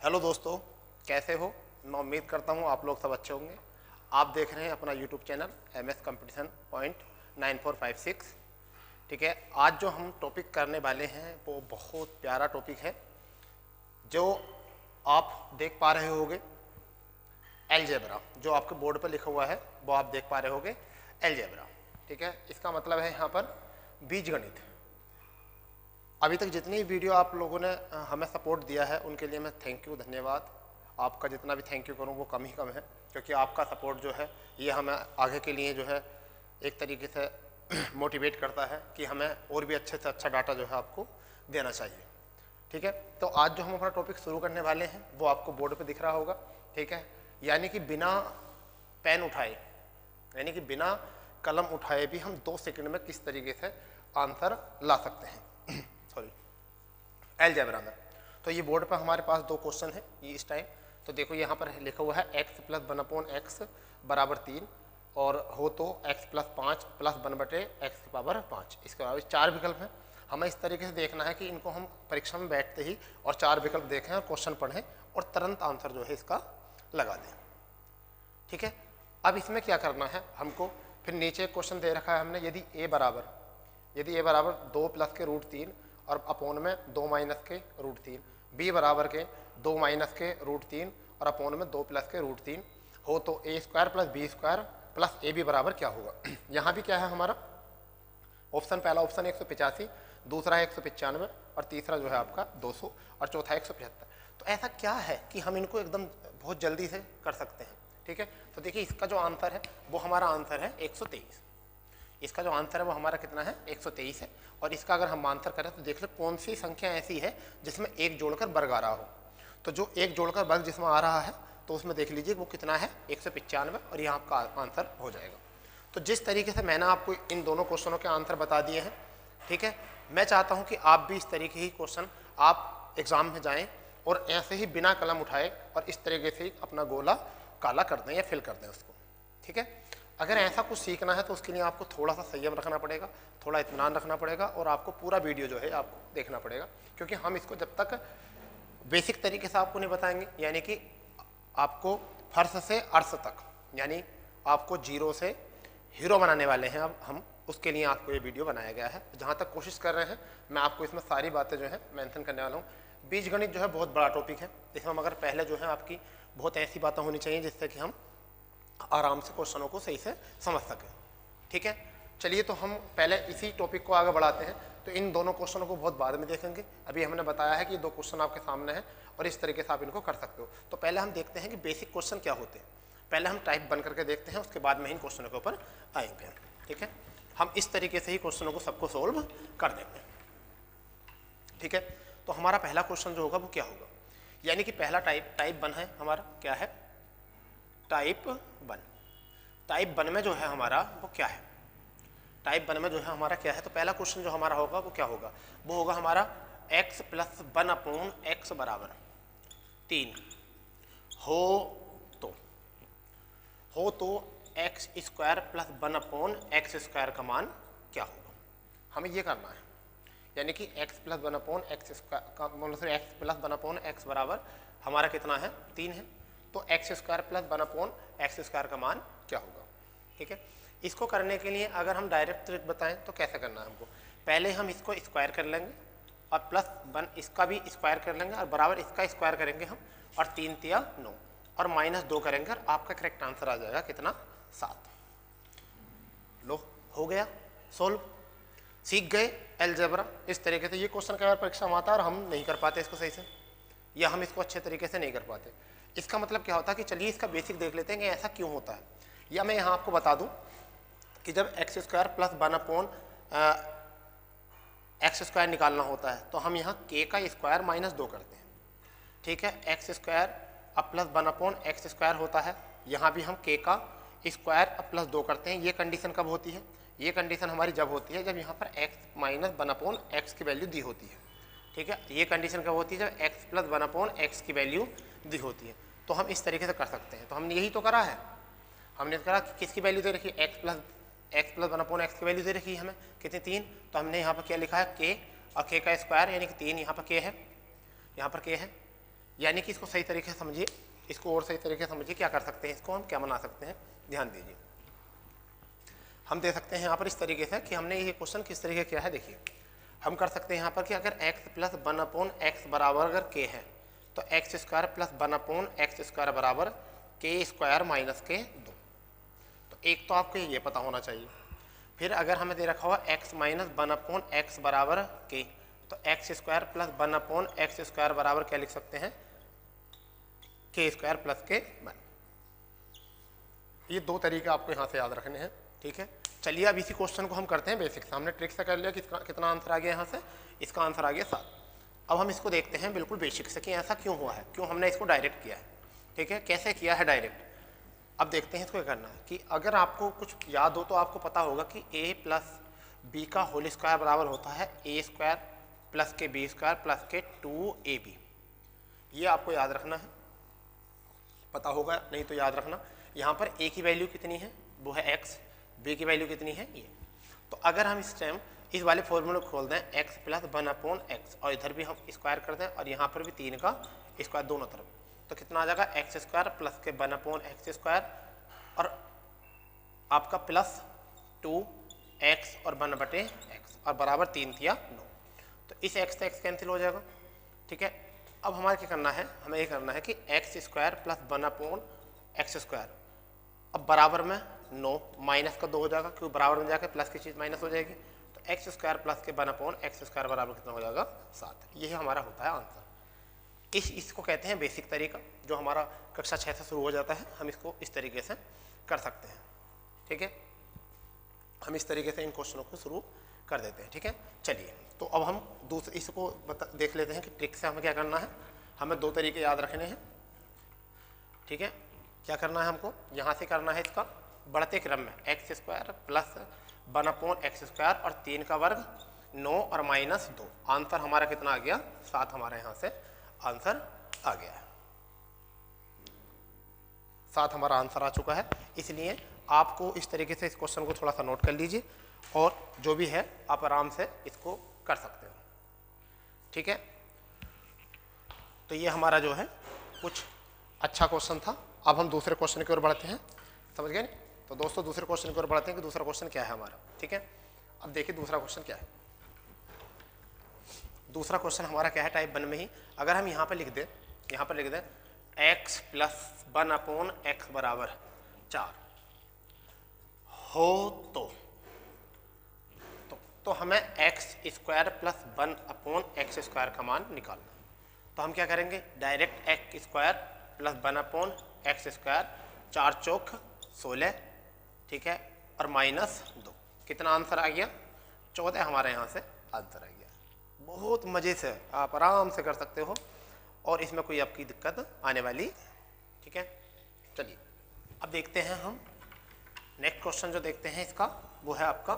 Hello दोस्तों, कैसे हो। मैं उम्मीद करता हूँ आप लोग सब अच्छे होंगे। आप देख रहे हैं अपना YouTube channel MS competition point 9456। ठीक है, आज जो हम टॉपिक करने वाले हैं वो बहुत प्यारा टॉपिक है जो आप देख पा रहे होंगे। अलजेब्रा जो आपके बोर्ड पर लिखा हुआ है वो आप देख पा रहे होंगे, अलजेब्रा। ठीक है, इसका मतलब है यहाँ पर बीजगणित। अभी तक जितनी वीडियो आप लोगों ने हमें सपोर्ट दिया है उनके लिए मैं थैंक यू, धन्यवाद। आपका जितना भी थैंक यू करूँ वो कम ही कम है, क्योंकि आपका सपोर्ट जो है ये हमें आगे के लिए जो है एक तरीके से मोटिवेट करता है कि हमें और भी अच्छे से अच्छा डाटा जो है आपको देना चाहिए। ठीक है, तो आज जो हम अपना टॉपिक शुरू करने वाले हैं वो आपको बोर्ड पर दिख रहा होगा। ठीक है, यानी कि बिना पेन उठाए, यानी कि बिना कलम उठाए भी हम 2 सेकंड में किस तरीके से आंसर ला सकते हैं सॉरी, अलजेब्रा में। तो ये बोर्ड पर हमारे पास 2 क्वेश्चन है ये इस टाइम। तो देखो यहाँ पर लिखा हुआ है x + 1/x बराबर 3 और हो तो x + 5 + 1/x⁵। इसके अलावा 4 विकल्प हैं। हमें इस तरीके से देखना है कि इनको हम परीक्षा में बैठते ही और 4 विकल्प देखें और क्वेश्चन पढ़ें और तुरंत आंसर जो है इसका लगा दें। ठीक है, अब इसमें क्या करना है हमको, फिर नीचे क्वेश्चन दे रखा है हमने, यदि a बराबर 2 + के √3 और अपोन में 2 - के √3, b बराबर के 2 - के √3 और अपोन में 2 + के √3 हो तो a² + b² + ab बराबर क्या होगा। यहाँ भी क्या है हमारा ऑप्शन, पहला ऑप्शन 185, दूसरा है 195 और तीसरा जो है आपका 200 और चौथा 175। तो ऐसा क्या है कि हम इनको एकदम बहुत जल्दी से कर सकते हैं। ठीक है, तो देखिए इसका जो आंसर है वो हमारा आंसर है 123। इसका जो आंसर है वो हमारा कितना है 123 है। और इसका अगर हम आंसर करें तो देख लो कौन सी संख्या ऐसी है जिसमें एक जोड़कर वर्ग आ रहा हो। तो जो एक जोड़कर वर्ग जिसमें आ रहा है तो उसमें देख लीजिए वो कितना है 195 और यहाँ आपका आंसर हो जाएगा। तो जिस तरीके से मैंने आपको इन दोनों क्वेश्चनों के आंसर बता दिए हैं, ठीक है, मैं चाहता हूँ कि आप भी इस तरीके ही क्वेश्चन आप एग्जाम में जाएँ और ऐसे ही बिना कलम उठाए और इस तरीके से अपना गोला काला कर दें या फिल कर दें उसको। ठीक है, अगर ऐसा कुछ सीखना है तो उसके लिए आपको थोड़ा सा संयम रखना पड़ेगा, थोड़ा इत्मीनान रखना पड़ेगा और आपको पूरा वीडियो जो है आपको देखना पड़ेगा, क्योंकि हम इसको जब तक बेसिक तरीके से आपको नहीं बताएंगे, यानी कि आपको फर्श से अर्श तक, यानी आपको जीरो से हीरो बनाने वाले हैं अब हम, उसके लिए आपको ये वीडियो बनाया गया है। जहाँ तक कोशिश कर रहे हैं मैं आपको इसमें सारी बातें जो है मेंशन करने वाला हूँ। बीजगणित जो है बहुत बड़ा टॉपिक है, इसमें मगर पहले जो है आपकी बहुत ऐसी बातें होनी चाहिए जिससे कि हम आराम से क्वेश्चनों को सही से समझ सकें। ठीक है, चलिए तो हम पहले इसी टॉपिक को आगे बढ़ाते हैं। तो इन दोनों क्वेश्चनों को बहुत बाद में देखेंगे, अभी हमने बताया है कि 2 क्वेश्चन आपके सामने हैं और इस तरीके से आप इनको कर सकते हो। तो पहले हम देखते हैं कि बेसिक क्वेश्चन क्या होते हैं, पहले हम टाइप बन करके देखते हैं, उसके बाद में इन क्वेश्चनों के ऊपर आएंगे। ठीक है, हम इस तरीके से ही क्वेश्चनों को सबको सोल्व कर देंगे। ठीक है, तो हमारा पहला क्वेश्चन जो होगा वो क्या होगा, यानी कि पहला टाइप 1 है हमारा, क्या है टाइप 1। टाइप 1 में जो है हमारा वो क्या है, टाइप 1 में जो है हमारा क्या है, तो पहला क्वेश्चन जो हमारा होगा वो क्या होगा, वो होगा हमारा x + 1/x बराबर 3 हो तो x² + 1/x² का मान क्या होगा। हमें ये करना है, यानी कि x + 1/x² का मतलब x + 1/x बराबर हमारा कितना है 3 है, तो x² + 1/x² का मान क्या होगा। ठीक है, इसको करने के लिए अगर हम डायरेक्ट ट्रिक बताएं तो कैसे करना है हमको, पहले हम इसको स्क्वायर कर लेंगे और +1 इसका भी स्क्वायर कर लेंगे और बराबर इसका स्क्वायर करेंगे हम, और 3 × 3 = 9 और -2 करेंगे और आपका करेक्ट आंसर आ जाएगा कितना 7। लो हो गया सोल्व, सीख गए अलजेब्रा। इस तरीके से ये क्वेश्चन कई बार परीक्षा में आता है और हम नहीं कर पाते इसको सही से, या हम इसको अच्छे तरीके से नहीं कर पाते। इसका मतलब क्या होता है कि चलिए इसका बेसिक देख लेते हैं कि ऐसा क्यों होता है। या मैं यहाँ आपको बता दूं कि जब x² + 1/x² निकालना होता है तो हम यहाँ k का स्क्वायर -2 करते हैं। ठीक है, x² + 1/x² होता है, यहाँ भी हम k का स्क्वायर +2 करते हैं। ये कंडीशन कब होती है, ये कंडीशन हमारी जब होती है जब यहाँ पर x - 1/x की वैल्यू दी होती है। ठीक है, ये कंडीशन कब होती है जब x + 1/x की वैल्यू दी होती है। तो हम इस तरीके से कर सकते हैं, तो हमने यही तो करा है, हमने करा कि किसकी वैल्यू दे रखी है x + 1/x की वैल्यू दे रखी है हमें कितनी 3, तो हमने यहाँ पर क्या लिखा है k और k का स्क्वायर यानी कि 3, यहाँ पर k है, यहाँ पर k है, यानी कि इसको सही तरीके से समझिए, इसको और सही तरीके से समझिए। क्या कर सकते हैं, इसको हम क्या बना सकते हैं, ध्यान दीजिए। हम दे सकते हैं यहाँ पर इस तरीके से कि हमने ये क्वेश्चन किस तरीके किया है। देखिए हम कर सकते हैं यहाँ पर कि अगर x प्लस 1/x बराबर अगर k है तो x square plus 1/x square बराबर k स्क्वायर माइनस के 2। तो एक तो आपको ये पता होना चाहिए। फिर अगर हमें दे रखा हुआ x माइनस 1/x बराबर k, तो x square plus 1/x square बराबर क्या लिख सकते हैं, k स्क्वायर प्लस के 1। ये दो तरीके आपको यहाँ से याद रखने हैं, ठीक है। चलिए अब इसी क्वेश्चन को हम करते हैं बेसिक से। हमने ट्रिक से कर लिया कि कितना आंसर आ गया यहाँ से, इसका आंसर आ गया 7। अब हम इसको देखते हैं बिल्कुल बेसिक से कि ऐसा क्यों हुआ है, क्यों हमने इसको डायरेक्ट किया है, ठीक है, कैसे किया है डायरेक्ट। अब देखते हैं इसको क्या करना है कि अगर आपको कुछ याद हो तो आपको पता होगा कि a प्लस बी का होल स्क्वायर बराबर होता है a स्क्वायर प्लस के बी स्क्वायर प्लस के 2ab। ये आपको याद रखना है, पता होगा, नहीं तो याद रखना। यहाँ पर a की वैल्यू कितनी है, वो है x, b की वैल्यू कितनी है ये। तो अगर हम इस टाइम इस वाले फॉर्मूले को खोल दें x प्लस 1/x और इधर भी हम स्क्वायर कर दें और यहाँ पर भी 3 का स्क्वायर दोनों तरफ, तो कितना आ जाएगा एक्स स्क्वायर प्लस के 1/x स्क्वायर और आपका प्लस 2x और 1/x और बराबर 3 या 9। तो इस x से x कैंसिल हो जाएगा, ठीक है। अब हमारे क्या करना है, हमें ये करना है कि x square plus 1/x square अब बराबर में 9 माइनस का 2 हो जाएगा, क्योंकि बराबर में जाकर प्लस की चीज़ माइनस हो जाएगी। तो एक्स स्क्वायर प्लस के 1/x स्क्वायर बराबर कितना हो जाएगा 7। यही हमारा होता है आंसर। इसको कहते हैं बेसिक तरीका, जो हमारा कक्षा 6 से शुरू हो जाता है। हम इसको इस तरीके से कर सकते हैं, ठीक है। हम इस तरीके से इन क्वेश्चनों को शुरू कर देते हैं, ठीक है। चलिए तो अब हम दूसरे इसको देख लेते हैं कि ट्रिक से हमें क्या करना है। हमें 2 तरीके याद रखने हैं, ठीक है। क्या करना है हमको, यहाँ से करना है इसका बढ़ते क्रम में x square plus 1/x square और 3 का वर्ग 9 और माइनस 2। आंसर हमारा कितना आ गया 7, हमारा यहाँ से आंसर आ गया है 7, हमारा आंसर आ चुका है। इसलिए आपको इस तरीके से इस क्वेश्चन को थोड़ा सा नोट कर लीजिए और जो भी है आप आराम से इसको कर सकते हो, ठीक है। तो ये हमारा जो है कुछ अच्छा क्वेश्चन था। अब हम दूसरे क्वेश्चन की ओर बढ़ते हैं, समझ गए। तो दोस्तों दूसरे क्वेश्चन की ओर बढ़ते हैं कि दूसरा क्वेश्चन क्या है हमारा, ठीक है। अब देखिए दूसरा क्वेश्चन क्या है। दूसरा क्वेश्चन हमारा क्या है, टाइप 1 में ही। अगर हम यहाँ पर लिख दें, x प्लस 1/x बराबर 4 हो तो हमें x square plus 1/x square का मान निकालना। तो हम क्या करेंगे, direct x square plus 1/x square 4 चौक 16, ठीक है, और माइनस 2। कितना आंसर आ गया 14, हमारे यहाँ से आंसर आ गया। बहुत मज़े से आप आराम से कर सकते हो और इसमें कोई आपकी दिक्कत आने वाली, ठीक है। चलिए अब देखते हैं हम नेक्स्ट क्वेश्चन जो देखते हैं इसका, वो है आपका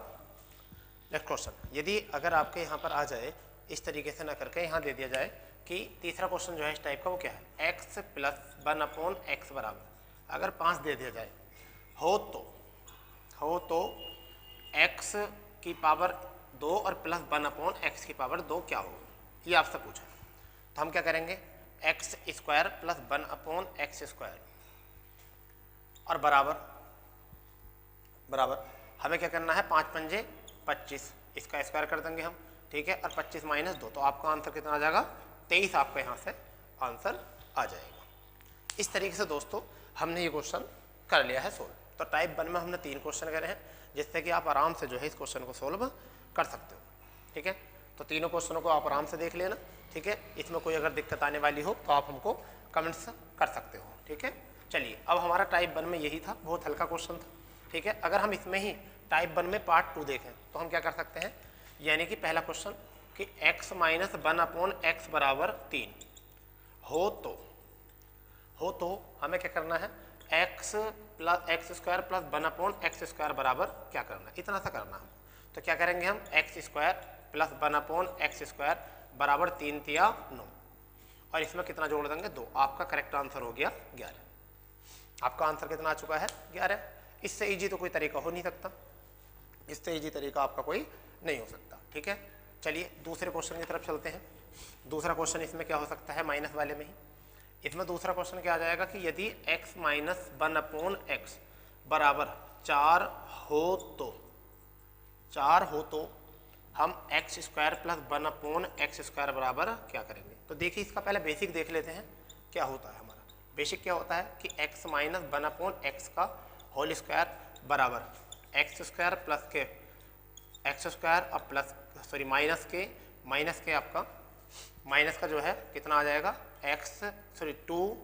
नेक्स्ट क्वेश्चन। यदि अगर आपके यहाँ पर आ जाए इस तरीके से ना करके यहाँ दे दिया जाए कि तीसरा क्वेश्चन जो है इस टाइप का, वो क्या है, x प्लस 1/x बराबर अगर 5 दे दिया जाए हो तो x की पावर 2 और प्लस 1/x की पावर 2 क्या हो, ये आपसे पूछा। तो हम क्या करेंगे, x square plus 1/x square और बराबर हमें क्या करना है, 5 पंजे 25, इसका स्क्वायर कर देंगे हम, ठीक है, और 25 माइनस 2, तो आपका आंसर कितना आ जाएगा 23। आपका यहाँ से आंसर आ जाएगा। इस तरीके से दोस्तों हमने ये क्वेश्चन कर लिया है सोल्व। तो टाइप 1 में हमने 3 क्वेश्चन करे हैं, जिससे कि आप आराम से जो है इस क्वेश्चन को सोल्व कर सकते हो, ठीक है। तो तीनों क्वेश्चनों को आप आराम से देख लेना, ठीक है। इसमें कोई अगर दिक्कत आने वाली हो तो आप हमको कमेंट्स कर सकते हो, ठीक है। चलिए अब हमारा टाइप 1 में यही था, बहुत हल्का क्वेश्चन था, ठीक है। अगर हम इसमें ही टाइप 1 में पार्ट 2 देखें तो हम क्या कर सकते हैं, यानी कि पहला क्वेश्चन कि x माइनस 1/x बराबर 3 हो तो हमें क्या करना है, x square plus 1/x square बराबर क्या करना है, इतना सा करना है। तो क्या करेंगे हम, x square plus 1/x square बराबर 3 या 9 और इसमें कितना जोड़ देंगे 2। आपका करेक्ट आंसर हो गया 11। आपका आंसर कितना आ चुका है 11। इससे इजी तो कोई तरीका हो नहीं सकता, इससे इजी तरीका आपका कोई नहीं हो सकता, ठीक है। चलिए दूसरे क्वेश्चन की तरफ चलते हैं। दूसरा क्वेश्चन इसमें क्या हो सकता है, माइनस वाले में ही। इसमें दूसरा क्वेश्चन क्या आ जाएगा कि यदि x माइनस 1/x बराबर 4 हो तो 4 हो तो हम x square plus 1/x square बराबर क्या करेंगे। तो देखिए इसका पहले बेसिक देख लेते हैं क्या होता है। हमारा बेसिक क्या होता है कि x माइनस 1/x का होल स्क्वायर बराबर एक्स स्क्वायर प्लस के एक्स स्क्वायर और प्लस माइनस के आपका माइनस का जो है कितना आ जाएगा x 2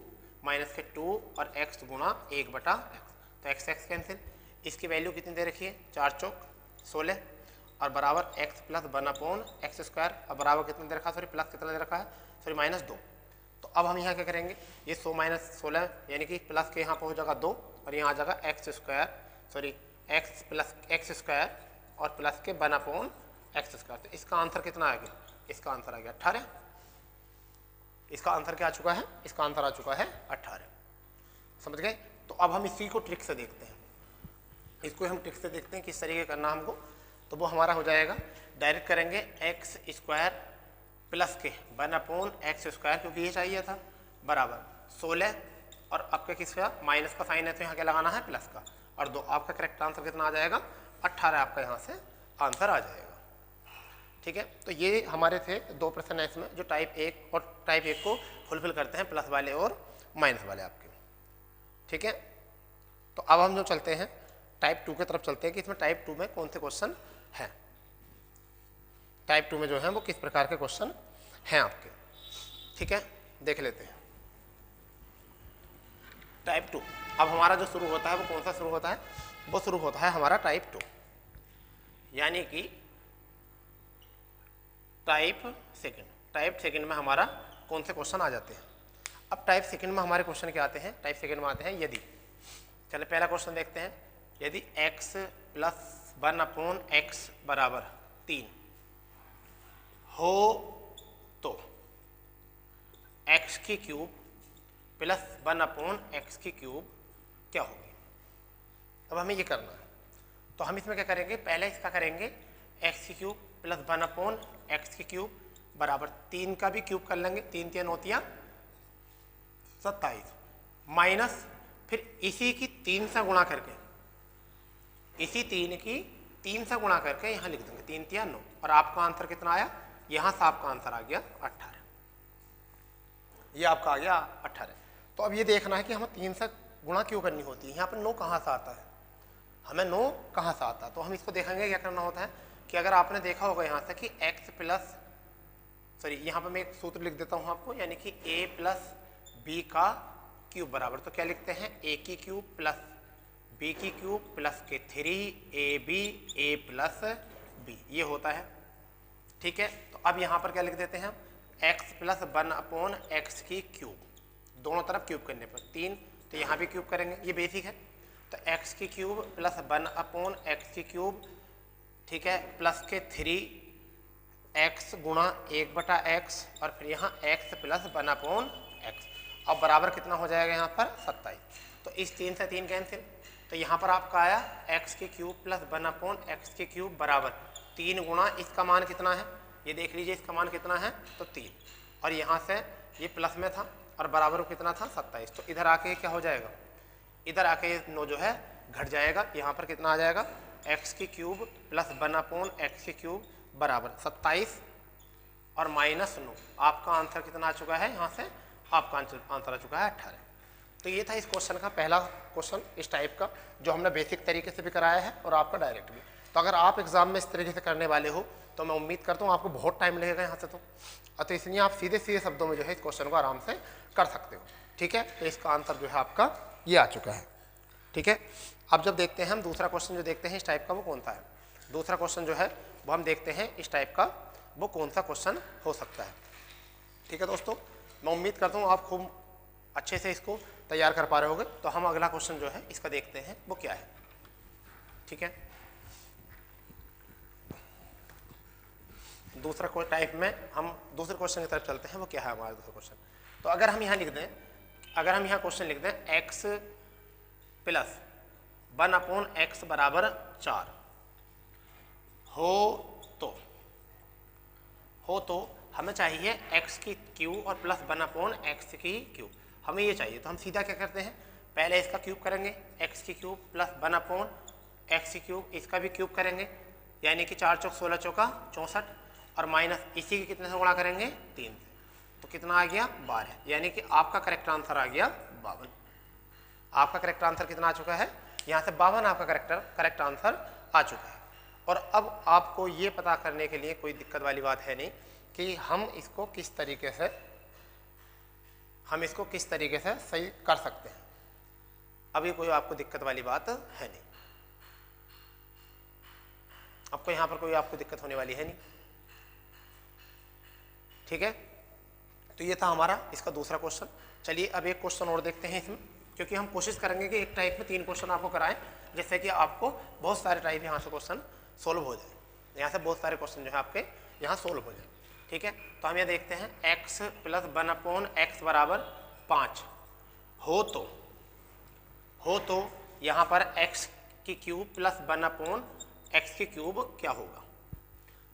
माइनस के 2 और x गुणा 1/x। तो x कैंसिल, इसकी वैल्यू कितनी दे रखी है 4 चौक 16 और बराबर x प्लस 1/x स्क्वायर और बराबर कितना दे रखा है प्लस कितना दे रखा है -2। तो अब हम यहाँ क्या करेंगे, ये 100 माइनस 16 यानी कि प्लस के यहाँ पहुँच जाएगा 2 और यहाँ आ जाएगा x प्लस एक्स स्क्वायर और प्लस के 1/x स्क्वायर। तो इसका आंसर कितना आ गया, इसका आंसर आ गया 18। इसका आंसर क्या आ चुका है, इसका आंसर आ चुका है 18। समझ गए। तो अब हम इसी को ट्रिक से देखते हैं, इसको हम ट्रिक से देखते हैं किस तरीके करना हमको। तो वो हमारा हो जाएगा, डायरेक्ट करेंगे एक्स स्क्वायर प्लस के 1/x स्क्वायर क्योंकि ये चाहिए था बराबर 16 और आपका किसका माइनस का साइन है तो यहाँ क्या लगाना है प्लस का और 2। आपका करेक्ट आंसर कितना आ जाएगा 18 आपका यहाँ से आंसर आ जाएगा। ठीक है, तो ये हमारे थे 2 प्रश्न है इसमें जो टाइप 1 और टाइप 1 को फुलफिल करते हैं, प्लस वाले और माइनस वाले आपके। ठीक है, तो अब हम जो चलते हैं टाइप 2 की तरफ चलते हैं कि इसमें टाइप 2 में कौन से क्वेश्चन हैं। टाइप 2 में जो है वो किस प्रकार के क्वेश्चन हैं आपके। ठीक है, देख लेते हैं टाइप 2। अब हमारा जो शुरू होता है वो कौन सा शुरू होता है, वो शुरू होता है हमारा टाइप 2 यानी कि टाइप सेकंड में हमारा कौन से क्वेश्चन आ जाते हैं। अब टाइप सेकंड में हमारे क्वेश्चन क्या आते हैं, टाइप सेकंड में आते हैं यदि, चले पहला क्वेश्चन देखते हैं, यदि x प्लस 1/x बराबर 3 हो तो x की क्यूब प्लस 1/x की क्यूब क्या होगी। अब हमें ये करना है तो हम इसमें क्या करेंगे, पहले इसका करेंगे x की क्यूब प्लस 1/x की क्यूब बराबर 3 का भी क्यूब कर लेंगे, 3 3 होतियाँ 27 माइनस फिर इसी की 3 से गुणा करके, इसी 3 की 3 से गुणा करके यहाँ लिख देंगे 3 3 9 और आपका आंसर कितना आया, यहाँ से आपका आंसर आ गया 18। ये आपका आ गया 18। तो अब ये देखना है कि हमें 3 से गुणा क्यों करनी होती है, यहाँ पर 9 कहाँ से आता है, हमें 9 कहाँ से आता है। तो हम इसको देखेंगे क्या करना होता है कि अगर आपने देखा होगा यहाँ से कि x प्लस यहाँ पर मैं एक सूत्र लिख देता हूँ आपको, यानी कि a प्लस बी का क्यूब बराबर, तो क्या लिखते हैं a की क्यूब प्लस b की क्यूब प्लस के 3ab a प्लस b, ये होता है। ठीक है, तो अब यहाँ पर क्या लिख देते हैं x प्लस 1/x की क्यूब, दोनों तरफ क्यूब करने पर 3, तो यहाँ भी क्यूब करेंगे, ये बेसिक है। तो x की क्यूब प्लस 1/x की क्यूब, ठीक है, प्लस के 3x गुणा 1/x और फिर यहाँ x प्लस 1/x, अब बराबर कितना हो जाएगा यहाँ पर 27। तो इस 3 से 3 कैंसिल, तो यहाँ पर आपका आया x की क्यूब प्लस 1/x की क्यूब बराबर 3 गुणा इसका मान कितना है, ये देख लीजिए इसका मान कितना है तो 3 और यहाँ से ये प्लस में था और बराबर कितना था 27। तो इधर आके क्या हो जाएगा, इधर आके ये 9 जो है घट जाएगा, यहाँ पर कितना आ जाएगा x की क्यूब प्लस 1/x की क्यूब बराबर 27 और माइनस 9। आपका आंसर कितना आ चुका है, यहाँ से आपका आंसर आ चुका है 18। तो ये था इस क्वेश्चन का पहला क्वेश्चन इस टाइप का जो हमने बेसिक तरीके से भी कराया है और आपका डायरेक्ट भी। तो अगर आप एग्जाम में इस तरीके से करने वाले हो तो मैं उम्मीद करता हूँ आपको बहुत टाइम लगेगा यहाँ से, तो इसलिए आप सीधे सीधे शब्दों में जो है इस क्वेश्चन को आराम से कर सकते हो। ठीक है, तो इसका आंसर जो है आपका ये आ चुका है। ठीक है, अब जब देखते हैं हम दूसरा क्वेश्चन जो देखते हैं इस टाइप का वो कौन सा है, दूसरा क्वेश्चन जो है वो हम देखते हैं इस टाइप का वो कौन सा क्वेश्चन हो सकता है। ठीक है दोस्तों, मैं उम्मीद करता हूँ आप खूब अच्छे से इसको तैयार कर पा रहे होगे। तो हम अगला क्वेश्चन जो है इसका देखते हैं वो क्या है। ठीक है, दूसरा कोई टाइप में हम दूसरे क्वेश्चन की तरफ चलते हैं, वो क्या है हमारा दूसरा क्वेश्चन। तो अगर हम यहाँ लिख दें, अगर हम यहाँ क्वेश्चन लिख दें x प्लस 1/x बराबर 4 हो तो हमें चाहिए x की क्यूब और प्लस 1/x की क्यूब। हमें ये चाहिए। तो हम सीधा क्या करते हैं, पहले इसका क्यूब करेंगे, एक्स की क्यूब प्लस 1/x की क्यूब, इसका भी क्यूब करेंगे, यानी कि 4 चौक 16 चौका 64, और माइनस इसी के कितने से गुणा करेंगे 3 से, तो कितना आ गया 12, यानी कि आपका करेक्ट आंसर आ गया 52। आपका करेक्ट आंसर कितना आ चुका है, यहाँ से 52 आपका करेक्ट आंसर आ चुका है। और अब आपको ये पता करने के लिए कोई दिक्कत वाली बात है नहीं कि हम इसको किस तरीके से सही कर सकते हैं। अभी कोई आपको दिक्कत वाली बात है नहीं, आपको यहाँ पर कोई आपको दिक्कत होने वाली है नहीं, ठीक है। तो ये था हमारा इसका दूसरा क्वेश्चन। चलिए अब एक क्वेश्चन और देखते हैं इसमें, क्योंकि हम कोशिश करेंगे कि एक टाइप में 3 क्वेश्चन आपको कराएं, जिससे कि आपको बहुत सारे टाइप यहाँ से क्वेश्चन सोल्व हो जाए, यहाँ से बहुत सारे क्वेश्चन जो है आपके यहाँ सोल्व हो जाए, ठीक है। तो हम ये देखते हैं x प्लस 1/x बराबर 5 हो तो यहाँ पर x की क्यूब प्लस 1/x की क्यूब क्या होगा।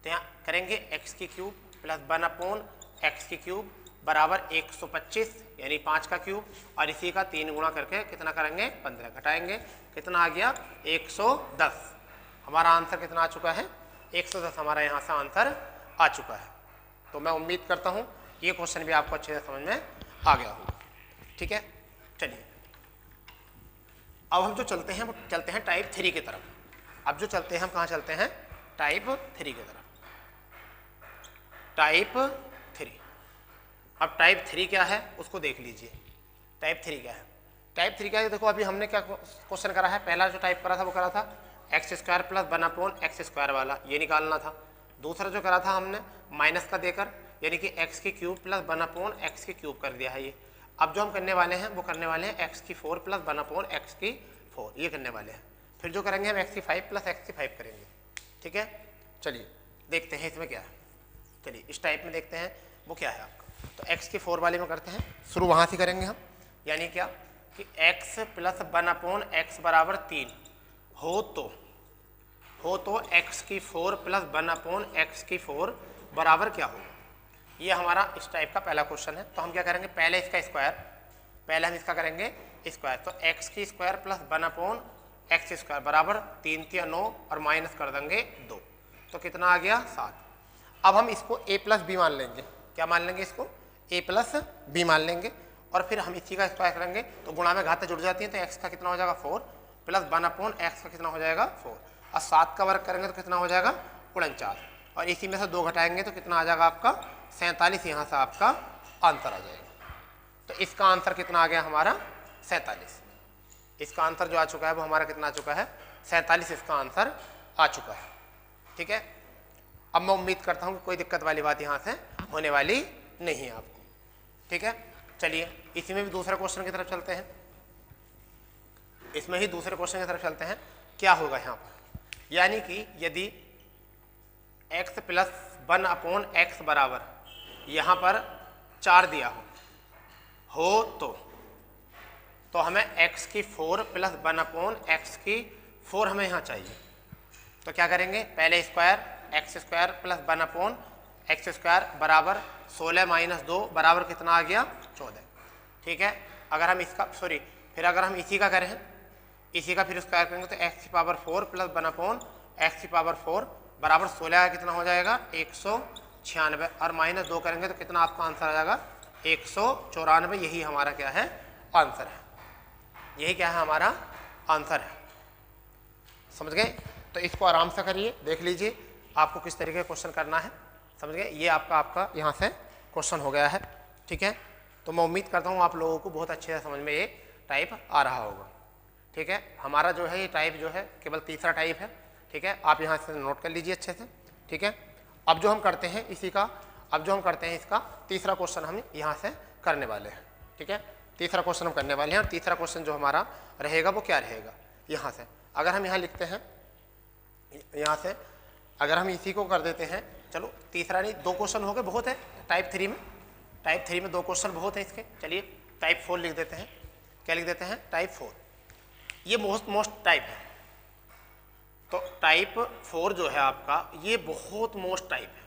तो यहाँ करेंगे x की क्यूब प्लस 1/x की क्यूब बराबर 125, यानी 5 का क्यूब, और इसी का 3 गुणा करके कितना करेंगे 15, घटाएंगे कितना आ गया 110। हमारा आंसर कितना आ चुका है 110, हमारा यहाँ से आंसर आ चुका है। तो मैं उम्मीद करता हूँ ये क्वेश्चन भी आपको अच्छे से समझ में आ गया होगा, ठीक है। चलिए अब हम जो चलते हैं वो चलते हैं टाइप 3 की तरफ। अब जो चलते हैं हम कहाँ चलते हैं, टाइप 3 की तरफ। टाइप 3, अब टाइप 3 क्या है उसको देख लीजिए। टाइप 3 क्या है, टाइप 3 क्या है, देखो अभी हमने क्या क्वेश्चन करा है, पहला जो टाइप करा था वो करा था x² प्लस 1/x² वाला, ये निकालना था। दूसरा जो करा था हमने माइनस का देकर, यानी कि x की क्यूब प्लस 1/x की क्यूब कर दिया है ये। अब जो हम करने वाले हैं वो करने वाले हैं x की 4 प्लस 1/x की 4, ये करने वाले हैं। फिर जो करेंगे हम x की 5 प्लस x की 5 करेंगे, ठीक है। चलिए देखते हैं इसमें क्या है, चलिए इस टाइप में देखते हैं वो क्या है आपका। तो x की 4 वाले में करते हैं, शुरू वहाँ से करेंगे हम, यानी क्या कि x प्लस 1/x बराबर 3 हो तो x की 4 प्लस 1/x की 4 बराबर क्या होगा। ये हमारा इस टाइप का पहला क्वेश्चन है। तो हम क्या करेंगे, पहले इसका स्क्वायर, पहले हम इसका करेंगे स्क्वायर। तो x की स्क्वायर प्लस 1/x स्क्वायर बराबर 3 × 9 और माइनस कर देंगे 2, तो कितना आ गया 7। अब हम इसको a प्लस बी मान लेंगे, क्या मान लेंगे इसको a प्लस बी मान लेंगे, और फिर हम इसी का स्क्वायर करेंगे तो गुणा में घातें जुड़ जाती हैं, तो x का कितना हो जाएगा 4 प्लस 1/x का कितना हो जाएगा 4, और 7 का वर्ग करेंगे तो कितना हो जाएगा 49, और इसी में से 2 घटाएंगे तो कितना आ जाएगा आपका 47, यहाँ से आपका आंसर आ जाएगा। तो इसका आंसर कितना आ गया हमारा 47। इसका आंसर जो आ चुका है वो हमारा कितना आ चुका है 47, इसका आंसर आ चुका है, ठीक है। अब मैं उम्मीद करता हूँ कि कोई दिक्कत वाली बात यहाँ से होने वाली नहीं है आपको, ठीक है। चलिए इसी में भी दूसरे क्वेश्चन की तरफ चलते हैं, इसमें ही दूसरे क्वेश्चन की तरफ चलते हैं। क्या होगा यहाँ पर, यानी कि यदि x प्लस 1/x बराबर यहाँ पर 4 दिया हो तो हमें x की 4 प्लस 1/x की 4 हमें यहाँ चाहिए। तो क्या करेंगे, पहले स्क्वायर x² प्लस 1/x² बराबर 16 माइनस 2 बराबर कितना आ गया 14, ठीक है। अगर हम इसका फिर अगर हम इसी का करें, इसी का फिर स्क्वायर करेंगे तो x की पावर 4 प्लस 1/x की पावर 4 बराबर 16 कितना हो जाएगा 196, और माइनस 2 करेंगे तो कितना आपका आंसर आ जाएगा 194। यही हमारा क्या है आंसर है, यही क्या है हमारा आंसर है, समझ गए। तो इसको आराम से करिए, देख लीजिए आपको किस तरीके का क्वेश्चन करना है, समझ गए। ये आपका यहाँ से क्वेश्चन हो गया है, ठीक है। तो मैं उम्मीद करता हूँ आप लोगों को बहुत अच्छे से समझ में ये टाइप आ रहा होगा, ठीक है। हमारा जो है ये टाइप जो है केवल तीसरा टाइप है, ठीक है। आप यहाँ से नोट कर लीजिए अच्छे से, ठीक है। अब जो हम करते हैं इसका तीसरा क्वेश्चन हम यहाँ से करने वाले हैं, ठीक है। तीसरा क्वेश्चन हम करने वाले हैं, और तीसरा क्वेश्चन जो हमारा रहेगा वो क्या रहेगा, यहाँ से अगर हम यहाँ लिखते हैं, यहाँ से अगर हम इसी को कर देते हैं, चलो तीसरा नहीं 2 क्वेश्चन हो गए, बहुत है टाइप 3 में। टाइप 3 में 2 क्वेश्चन बहुत है इसके। चलिए टाइप 4 लिख देते हैं, क्या लिख देते हैं टाइप 4, ये मोस्ट टाइप है। तो टाइप 4 जो है आपका ये बहुत मोस्ट टाइप है,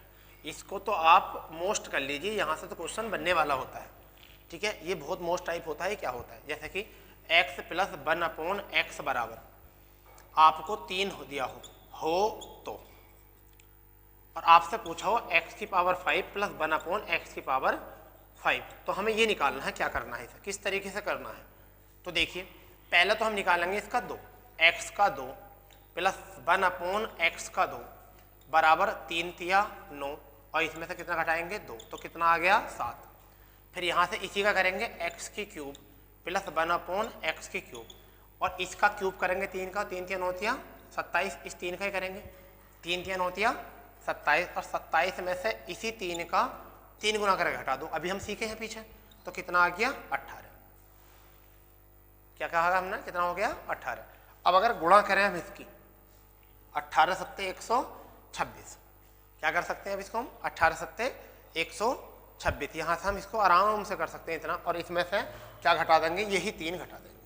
इसको तो आप मोस्ट कर लीजिए, यहाँ से तो क्वेश्चन बनने वाला होता है, ठीक है, ये बहुत मोस्ट टाइप होता है। क्या होता है, जैसे कि x प्लस 1/x बराबर आपको 3 दिया हो तो, और आपसे पूछा हो x की पावर 5 प्लस 1/x की पावर 5, तो हमें ये निकालना है क्या करना है, इसे किस तरीके से करना है। तो देखिए पहले तो हम निकालेंगे इसका 2, x का 2 प्लस 1/x का 2 बराबर 3 तिया 9, और इसमें से कितना घटाएंगे 2, तो कितना आ गया 7। फिर यहाँ से इसी का करेंगे x की क्यूब प्लस 1/x की क्यूब, और इसका क्यूब करेंगे 3 का, 3 तिया 9 तिया 27, इस 3 का ही करेंगे 3 तिया 9 तिया 27, और 27 में से इसी 3 का 3 गुना करके घटा दो। अभी हम सीखे हैं पीछे, तो कितना आ गया 18। क्या कहा हमने, कितना हो गया 18। अब अगर गुणा करें हम इसकी 18 सत्ते 126, क्या कर सकते हैं अब इसको हम 18 सत्ते 126, यहाँ से हम इसको आराम से कर सकते हैं इतना, और इसमें से क्या घटा देंगे, यही 3 घटा देंगे,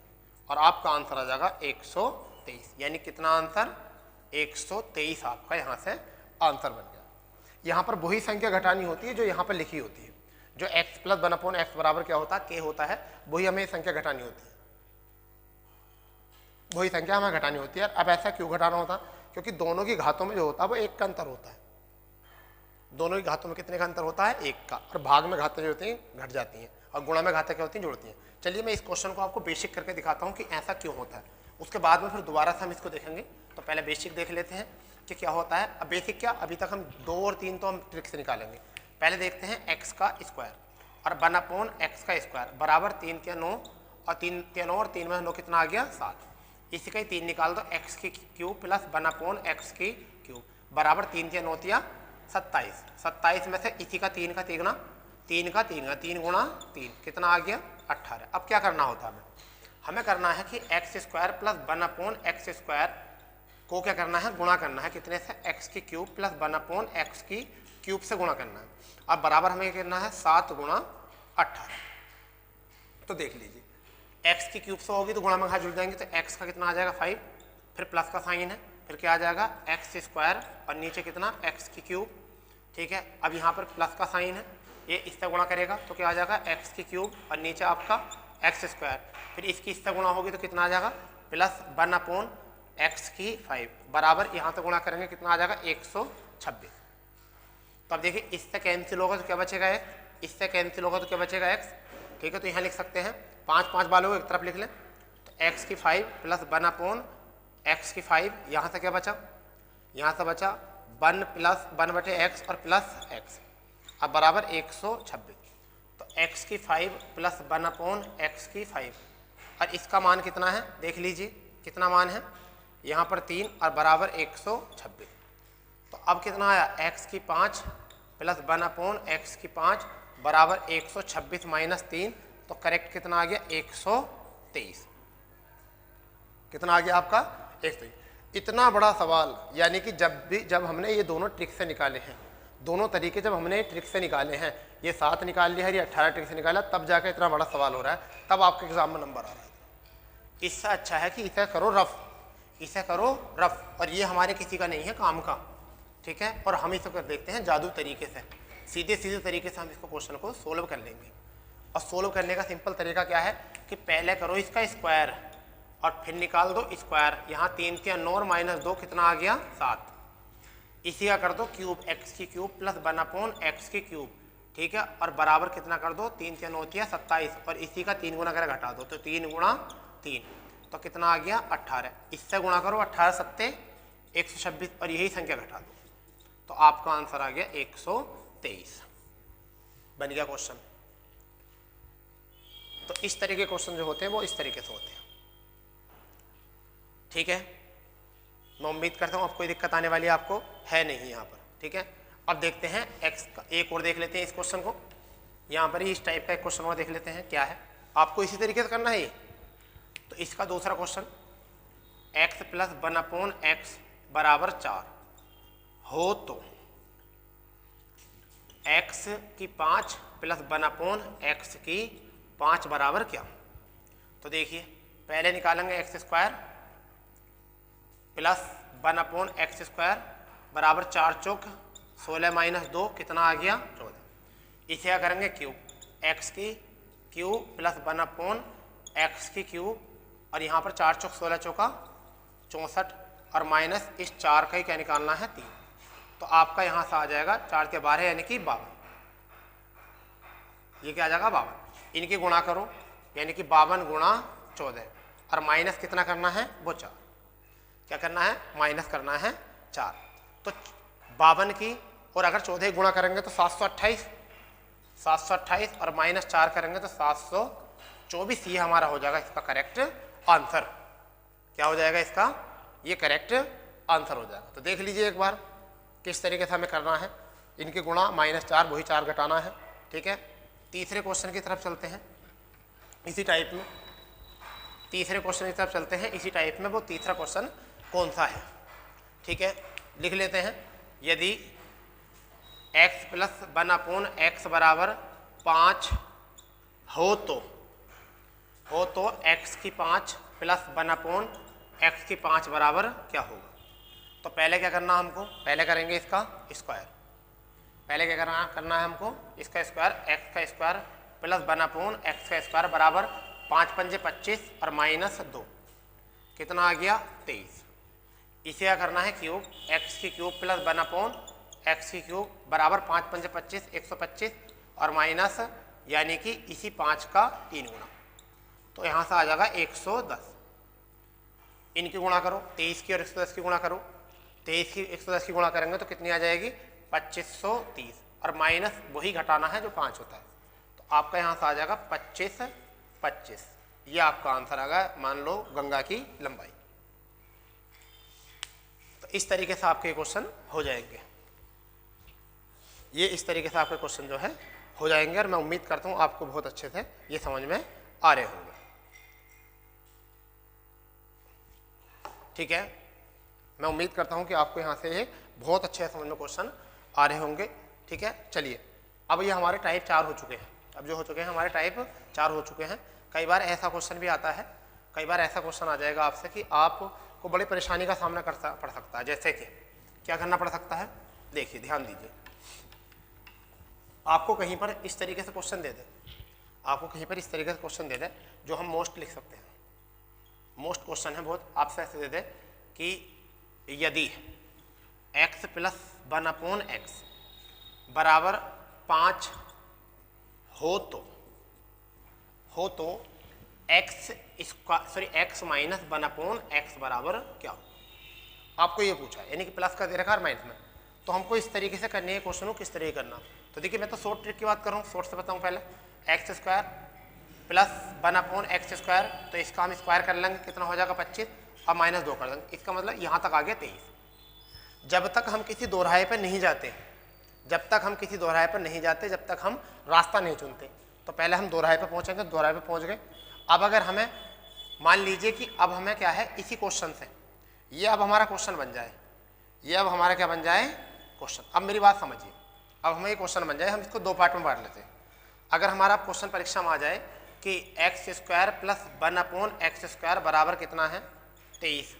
और आपका आंसर आ जाएगा 123। यानी कितना आंसर 123 आपका यहाँ से आंसर बन गया। यहाँ पर वही संख्या घटानी होती है जो यहाँ पर लिखी होती है, जो x प्लस 1/x बराबर क्या होता है k होता है, वही हमें संख्या घटानी होती है, वही संख्या हमें घटानी होती है। अब ऐसा क्यों घटाना होता, क्योंकि दोनों की घातों में जो होता है वो 1 का अंतर होता है। दोनों की घातों में कितने का अंतर होता है, 1 का, और भाग में घातें जो होती हैं घट जाती हैं, और गुणा में घातें क्या होती हैं जुड़ती हैं। चलिए मैं इस क्वेश्चन को आपको बेसिक करके दिखाता हूँ कि ऐसा क्यों होता है, उसके बाद में फिर दोबारा से हम इसको देखेंगे। तो पहले बेसिक देख लेते हैं कि क्या होता है। अब बेसिक क्या, अभी तक हम 2 और 3 तो हम ट्रिक से निकालेंगे। पहले देखते हैं x का स्क्वायर और 1/x का स्क्वायर बराबर 3 तिया 9, और 3 तिया 9 और 3 में 9 कितना आ गया 7, इसी का ही 3 निकाल दो, x की क्यूब प्लस 1/x की क्यूब बराबर 3 तिया 9 तिया 27, 27 में से इसी का 3 का 3 गुना 3 का 3 गुना 3 गुणा 3 कितना आ गया 18। अब क्या करना होता है, हमें करना है कि x square plus 1/x square को क्या करना है, गुणा करना है, कितने से, x की क्यूब प्लस 1/x की क्यूब से गुणा करना है। अब बराबर हमें करना है 7 गुणा 18। तो देख लीजिए x की क्यूब से होगी तो गुणा में घात जुड़ जाएंगे, तो x का कितना आ जाएगा 5, फिर प्लस का साइन है, फिर क्या आ जाएगा x स्क्वायर और नीचे कितना x की क्यूब, ठीक है। अब यहाँ पर प्लस का साइन है, ये इससे गुणा करेगा तो क्या आ जाएगा x की क्यूब और नीचे आपका x स्क्वायर, फिर इसकी इससे गुणा होगी तो कितना आ जाएगा प्लस 1/x की 5 बराबर यहाँ से गुणा करेंगे कितना आ जाएगा 126। तो अब देखिए इससे कैंसिल होगा तो क्या बचेगा x, इससे कैंसिल होगा तो क्या बचेगा x, ठीक है। तो यहाँ लिख सकते हैं 5 वालों को एक तरफ लिख लें, तो x की 5 प्लस 1/x की 5, यहाँ से क्या बचा, यहाँ से बचा 1 प्लस 1/x और प्लस x, अब बराबर 126। तो x की 5 प्लस 1/x की 5, और इसका मान कितना है देख लीजिए, कितना मान है यहाँ पर 3 और बराबर 126। तो अब कितना आया x की 5 प्लस 1/x की 5 बराबर 126 माइनस 3, तो करेक्ट कितना आ गया 123। कितना आ गया आपका 123। इतना बड़ा सवाल, यानी कि जब हमने ये दोनों ट्रिक से निकाले हैं, दोनों तरीके जब हमने ट्रिक से निकाले हैं, ये 7 निकाल लिया है, ये 18 ट्रिक से निकाला, तब जाकर इतना बड़ा सवाल हो रहा है, तब आपके एग्जाम में नंबर आ रहा है। इससे अच्छा है कि इसे करो रफ, इसे करो रफ, और ये हमारे किसी का नहीं है काम का, ठीक है। और हम इसे कर देखते हैं जादू तरीके से, सीधे तरीके से हम इसको क्वेश्चन को सोल्व कर लेंगे। और सोल्व करने का सिंपल तरीका क्या है कि पहले करो इसका स्क्वायर और फिर निकाल दो स्क्वायर। यहाँ 3 तिया 9 और माइनस 2 कितना आ गया 7, इसी का कर दो क्यूब, x की क्यूब प्लस 1/x की क्यूब, ठीक है, और बराबर कितना कर दो 3 तिया 9 तिया 27, और इसी का 3 गुना कर घटा दो, तो 3 गुणा 3, तो कितना आ गया 18। इससे गुणा करो 18 सत्ते 126 और यही संख्या घटा दो, तो आपका आंसर आ गया 123। बन गया क्वेश्चन। तो इस तरह के क्वेश्चन जो होते हैं वो इस तरीके से होते हैं, ठीक है। मैं उम्मीद करता हूँ अब कोई दिक्कत आने वाली आपको है नहीं यहाँ पर, ठीक है। अब देखते हैं x का एक और देख लेते हैं इस क्वेश्चन को, यहाँ पर ही इस टाइप का एक क्वेश्चन और देख लेते हैं क्या है। आपको इसी तरीके से करना है ये। तो इसका दूसरा क्वेश्चन, x प्लस 1/x बराबर 4 हो तो x की 5 प्लस 1/x की 5 बराबर क्या। तो देखिए पहले निकालेंगे x square plus 1/x square बराबर 4 चौक 16 माइनस 2 कितना आ गया 14। इसे क्या करेंगे क्यूब, x की क्यूब प्लस 1/x की क्यूब, और यहाँ पर 4 चौक 16 चौका 64, और माइनस इस 4 का ही क्या निकालना है 3। तो आपका यहाँ से आ जाएगा 4 के 12 यानी कि 52। ये क्या आ जाएगा 52। इनकी गुणा करो यानी कि 52 गुणा 14, और माइनस कितना करना है वो 4। क्या करना है माइनस करना है 4। तो 52 की और अगर 14 गुणा करेंगे तो 728, 728 और माइनस 4 करेंगे तो 724। ये हमारा हो जाएगा इसका करेक्ट आंसर। क्या हो जाएगा इसका, ये करेक्ट आंसर हो जाएगा। तो देख लीजिए एक बार किस तरीके से हमें करना है। इनकी गुणा -4 वही 4 घटाना है। ठीक है, तीसरे क्वेश्चन की तरफ चलते हैं इसी टाइप में। तीसरे क्वेश्चन की तरफ चलते हैं इसी टाइप में। वो तीसरा क्वेश्चन कौन सा है, ठीक है, लिख लेते हैं। यदि x प्लस 1/x बराबर 5 हो तो x की 5 प्लस 1/x की 5 बराबर क्या होगा। तो पहले क्या करना हमको, पहले करेंगे इसका स्क्वायर। पहले क्या करना है हमको, इसका स्क्वायर, x का स्क्वायर प्लस 1/x का स्क्वायर बराबर 5 पंजे 25 और -2 कितना आ गया 23। इसे क्या करना है क्यूब, x की क्यूब प्लस 1/x की क्यूब बराबर 5 पंजे 25 125 और माइनस यानी कि इसी 5 का 3 गुना। तो यहाँ से आ जाएगा 110। इनकी गुणा करो, 23 की और 110 की गुणा करो। 23 की 110 की गुणा करेंगे तो कितनी आ जाएगी 2530, और माइनस वही घटाना है जो 5 होता है। तो आपका यहाँ से आ जाएगा 25 25। ये आपका आंसर आ गया, मान लो गंगा की लंबाई। तो इस तरीके से आपके क्वेश्चन हो जाएंगे। ये इस तरीके से आपके क्वेश्चन जो है हो जाएंगे, और मैं उम्मीद करता हूँ आपको बहुत अच्छे से ये समझ में आ रहे होंगे। ठीक है, मैं उम्मीद करता हूँ कि आपको यहाँ से ये बहुत अच्छे समझ में क्वेश्चन आ रहे होंगे। ठीक है, चलिए अब ये हमारे टाइप 4 हो चुके हैं। अब जो हो चुके हैं हमारे टाइप 4 हो चुके हैं। कई बार ऐसा क्वेश्चन भी आता है, कई बार ऐसा क्वेश्चन आ जाएगा आपसे कि आपको बड़ी परेशानी का सामना पड़ सकता है। जैसे कि क्या करना पड़ सकता है, देखिए ध्यान दीजिए। आपको कहीं पर इस तरीके से क्वेश्चन दे दे, आपको कहीं पर इस तरीके से क्वेश्चन दे दे जो हम मोस्ट लिख सकते हैं। मोस्ट क्वेश्चन है बहुत, आपसे ऐसे दे दे कि यदि x प्लस 1/x बराबर 5 हो तो x माइनस 1/x बराबर क्या हो। आपको ये पूछा है, यानी कि प्लस का दे रखा है माइनस में। तो हमको इस तरीके से करनी है क्वेश्चन को, किस तरीके करना। तो देखिए मैं तो शॉर्ट ट्रिक की बात कर रहा हूँ, शॉर्ट से बताऊँ पहले। x square plus 1/x square, तो इसका हम स्क्वायर कर लेंगे, कितना हो जाएगा 25 और -2 कर देंगे। इसका मतलब यहाँ तक आ गया 23। जब तक हम किसी दोहराए पर नहीं जाते, जब तक हम किसी दोहराए पर नहीं जाते, जब तक हम रास्ता नहीं चुनते, तो पहले हम दोहराए पर पहुँचेंगे, दोहराए पर पहुँच गए। अब अगर हमें मान लीजिए कि अब हमें क्या है, इसी क्वेश्चन से ये अब हमारा क्वेश्चन बन जाए, ये अब हमारा क्या बन जाए क्वेश्चन। अब मेरी बात समझिए, अब हमें ये क्वेश्चन बन जाए, हम इसको 2 पार्ट में बांट लेते हैं। अगर हमारा क्वेश्चन परीक्षा में आ जाए कि x square plus 1/x square बराबर कितना है 23,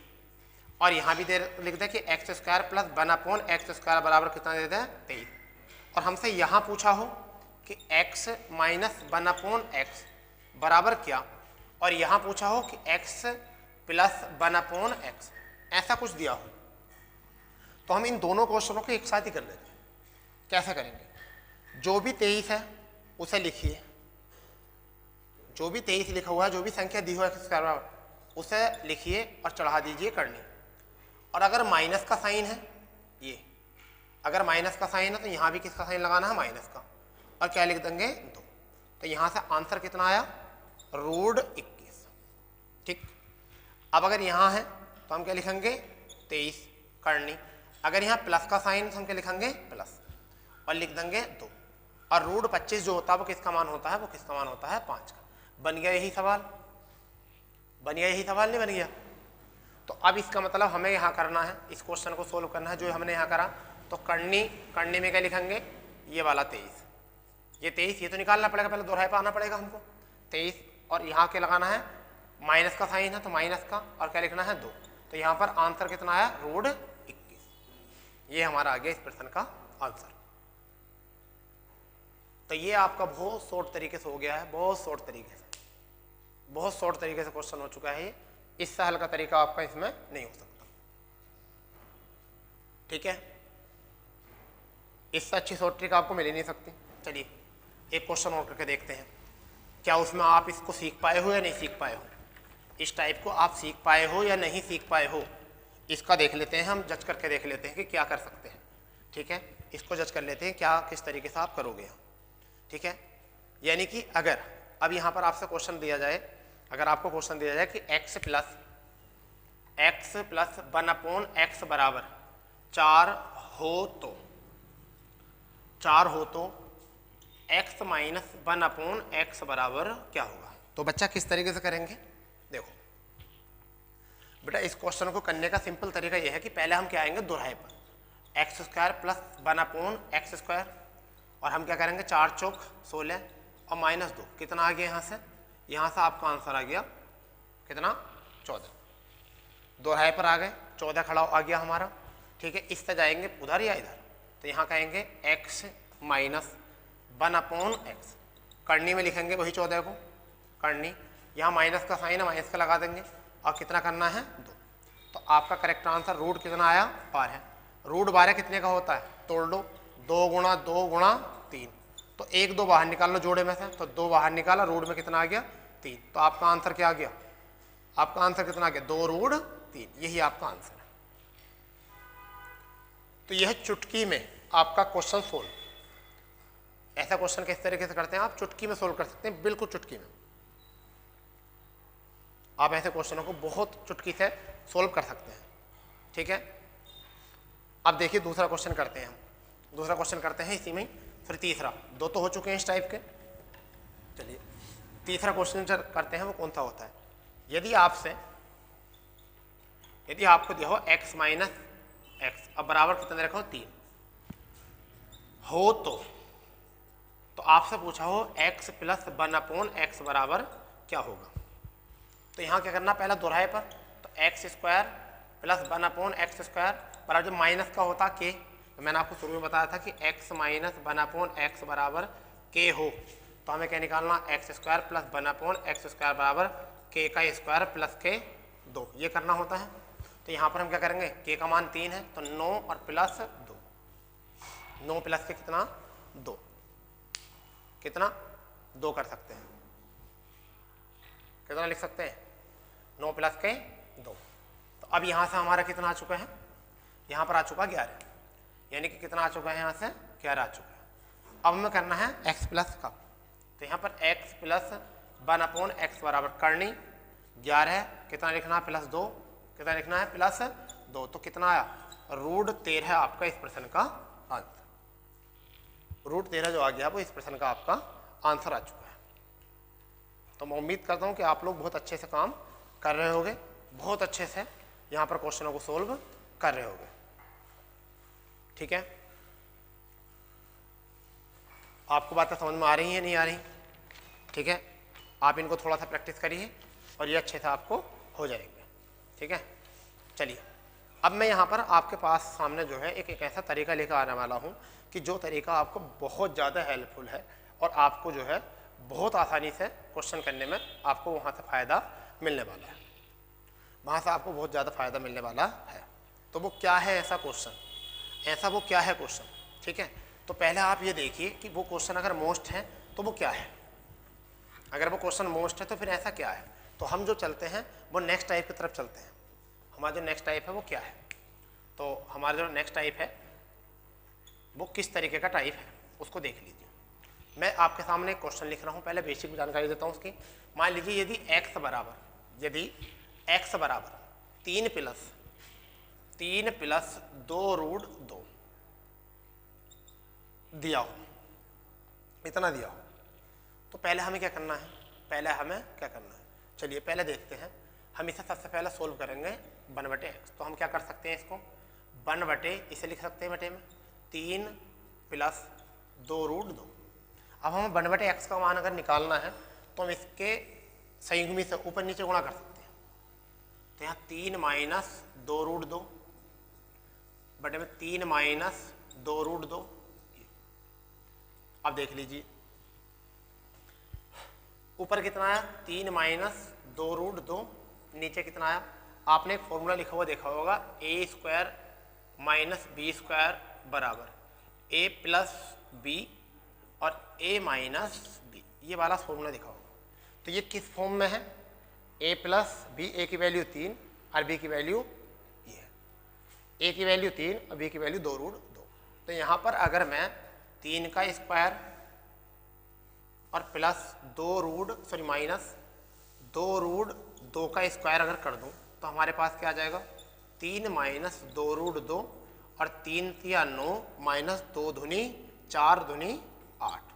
और यहाँ भी लिख दे कि x square plus 1/x square बराबर कितना दे दें 23, और हमसे यहाँ पूछा हो कि x माइनस 1/x बराबर क्या, और यहाँ पूछा हो कि x प्लस 1/x ऐसा कुछ दिया हो, तो हम इन दोनों क्वेश्चनों को एक साथ ही कर लेते हैं। कैसे करेंगे, जो भी 23 है उसे लिखिए, जो भी 23 लिखा हुआ है, जो भी संख्या दी हुआ है x स्क्वायर बराबर उसे लिखिए और चढ़ा दीजिए करनी। और अगर माइनस का साइन है, ये अगर माइनस का साइन है तो यहाँ भी किसका साइन लगाना है माइनस का, और क्या लिख देंगे 2। तो यहाँ से आंसर कितना आया √21। ठीक, अब अगर यहाँ है तो हम क्या लिखेंगे 23 करनी। अगर यहाँ प्लस का साइन तो हम क्या लिखेंगे प्लस और लिख देंगे 2, और √25 जो होता है वो किसका मान होता है, वो किसका मान होता है 5 का। बन गया यही सवाल, बन गया यही सवाल, नहीं बन गया। तो अब इसका मतलब हमें यहाँ करना है, इस क्वेश्चन को सोल्व करना है जो हमने यहाँ करा। तो करनी में क्या लिखेंगे, ये वाला 23, ये 23 ये तो निकालना पड़ेगा, पहले दोहराए पर आना पड़ेगा हमको 23, और यहाँ क्या लगाना है माइनस का साइन है तो माइनस का, और क्या लिखना है 2। तो यहाँ पर आंसर कितना आया √21। ये हमारा आ गया इस प्रश्न का आंसर। तो ये आपका बहुत शॉर्ट तरीके से हो गया है, बहुत शॉर्ट तरीके से क्वेश्चन हो चुका है। इससे हल का तरीका आपका इसमें नहीं हो सकता, ठीक है। इससे अच्छी शॉर्ट ट्रिक आपको मिल ही नहीं सकती। चलिए एक क्वेश्चन और करके देखते हैं, क्या उसमें आप इसको सीख पाए हो या नहीं सीख पाए हो, इस टाइप को आप सीख पाए हो या नहीं सीख पाए हो, इसका देख लेते हैं हम, जज करके देख लेते हैं कि क्या कर सकते हैं, ठीक है। इसको जज कर लेते हैं क्या किस तरीके से आप करोगे, ठीक है। यानी कि अगर अब यहाँ पर आपसे क्वेश्चन दिया जाए, अगर आपको क्वेश्चन दिया जाए कि x प्लस 1/x बराबर 4 हो तो x माइनस 1/x बराबर क्या होगा। तो बच्चा किस तरीके से करेंगे, देखो बेटा इस क्वेश्चन को करने का सिंपल तरीका यह है कि पहले हम क्या आएंगे दोहराए पर, x² प्लस 1/x², और हम क्या करेंगे 4 चौक 16 और -2 कितना आ गया, यहाँ से आपका आंसर आ गया कितना 14। दोहराए पर आ गए 14 खड़ा आ गया हमारा, ठीक है। इससे जाएंगे उधर या इधर, तो यहाँ कहेंगे x माइनस 1/x, करनी में लिखेंगे वही 14 को, करनी यहाँ माइनस का साइन है, माइनस का लगा देंगे और कितना करना है 2। तो आपका करेक्ट आंसर रूट कितना आया 12 है। रूट 12 कितने का होता है, तोड़ लो, 2 गुणा 2 गुणा 3, तो 1 2 बाहर निकाल लो जोड़े में से, तो 2 बाहर निकाला, रूट में कितना आ गया 3, तो आपका आंसर क्या आ गया, आपका आंसर कितना आ गया 2 रूट 3, यही आपका आंसर है। तो यह चुटकी में आपका क्वेश्चन सोल्व। ऐसा क्वेश्चन किस तरीके से करते हैं, आप चुटकी में सोल्व कर सकते हैं, बिल्कुल चुटकी में आप ऐसे क्वेश्चनों को बहुत चुटकी से सोल्व कर सकते हैं, ठीक है। अब देखिए दूसरा क्वेश्चन करते हैं हम, दूसरा क्वेश्चन करते हैं इसी में, फिर तीसरा, 2 तो हो चुके हैं इस टाइप के। चलिए तीसरा क्वेश्चन करते हैं, वो कौन सा होता है, यदि आपको दिया हो x माइनस एक्स, अब बराबर कितने रखो 3 हो तो आपसे पूछा हो x प्लस 1/x बराबर क्या होगा। तो यहाँ क्या करना, पहला दोहराए पर, तो x² प्लस 1/x² बराबर जो माइनस का होता k, तो मैंने आपको शुरू में बताया था कि x माइनस 1/x बराबर k हो, तो हमें क्या निकालना, x² प्लस 1/x² बराबर k का स्क्वायर प्लस k 2, ये करना होता है। तो यहाँ पर हम क्या करेंगे, k का मान 3 है, तो 9 और प्लस 2, 9 प्लस के कितना 2, कितना 2 कर सकते हैं, कितना लिख सकते हैं 9 प्लस के 2। तो अब यहाँ से हमारा कितना आ चुका है, यहाँ पर आ चुका 11, यानी कि कितना आ चुका है, यहाँ से 11 आ चुका है। अब हमें करना है x प्लस का, तो यहाँ पर x प्लस 1/x बराबर करनी 11 है, कितना लिखना है प्लस 2, कितना लिखना है प्लस 2, तो कितना आया रूट 13 आपका इस प्रश्न का आंसर, रूट 13 जो आ गया वो इस प्रश्न का आपका आंसर आ चुका है। तो मैं उम्मीद करता हूँ कि आप लोग बहुत अच्छे से काम कर रहे होंगे, बहुत अच्छे से यहाँ पर क्वेश्चनों को सोल्व कर रहे होंगे, ठीक है। आपको बातें समझ में आ रही हैं नहीं आ रही, ठीक है। आप इनको थोड़ा सा प्रैक्टिस करिए और ये अच्छे से आपको हो जाएंगे, ठीक है। चलिए अब मैं यहाँ पर आपके पास सामने जो है एक ऐसा तरीका लेकर आने वाला हूँ कि जो तरीका आपको बहुत ज़्यादा हेल्पफुल है और आपको जो है बहुत आसानी से क्वेश्चन करने में आपको वहाँ से फ़ायदा मिलने वाला है, वहाँ से आपको बहुत ज़्यादा फ़ायदा मिलने वाला है। तो वो क्या है ऐसा क्वेश्चन, वो क्या है क्वेश्चन, ठीक है। तो पहले आप ये देखिए कि वो क्वेश्चन अगर मोस्ट है तो वो क्या है, अगर वो क्वेश्चन मोस्ट है तो फिर ऐसा क्या है। तो हम जो चलते हैं वो नेक्स्ट टाइप की तरफ चलते हैं, हमारा जो नेक्स्ट टाइप है वो क्या है। तो हमारा जो नेक्स्ट टाइप है वो किस तरीके का टाइप है उसको देख लीजिए। मैं आपके सामने एक क्वेश्चन लिख रहा हूँ, पहले बेसिक जानकारी देता हूँ उसकी। मान लीजिए यदि x बराबर 3 प्लस 2 रूट 2 दिया हो, इतना दिया हो, तो पहले हमें क्या करना है, चलिए पहले देखते हैं। हम इसे सबसे पहले सोल्व करेंगे 1/x। तो हम क्या कर सकते हैं, इसको 1/, इसे लिख सकते हैं बटे में 3 प्लस 2 रूट 2। अब हमें 1/x का मान अगर निकालना है तो हम इसके संयुग्मी से ऊपर नीचे गुणा कर सकते हैं। तो यहाँ 3 माइनस 2 रूट 2 बटे में 3 माइनस 2 रूट 2। अब देख लीजिए ऊपर कितना आया 3 माइनस 2 रूट 2, नीचे कितना आया, आपने एक फॉर्मूला लिखा हुआ देखा होगा ए स्क्वायर माइनस बी स्क्वायर बराबर ए प्लस बी और ए माइनस बी, ये वाला फॉर्मूला दिखा होगा। तो ये किस फॉर्म में है, ए प्लस बी, ए की वैल्यू 3 और बी की वैल्यू ये है, ए की वैल्यू 3 और बी की वैल्यू 2 रूट 2। तो यहाँ पर अगर मैं 3 का स्क्वायर और plus 2 root sorry minus 2 root 2 का स्क्वायर अगर कर दूं तो हमारे पास क्या आ जाएगा 3 माइनस 2 रूट 2 और 3 तिया 9 माइनस 2 दूनी 4 दूनी 8।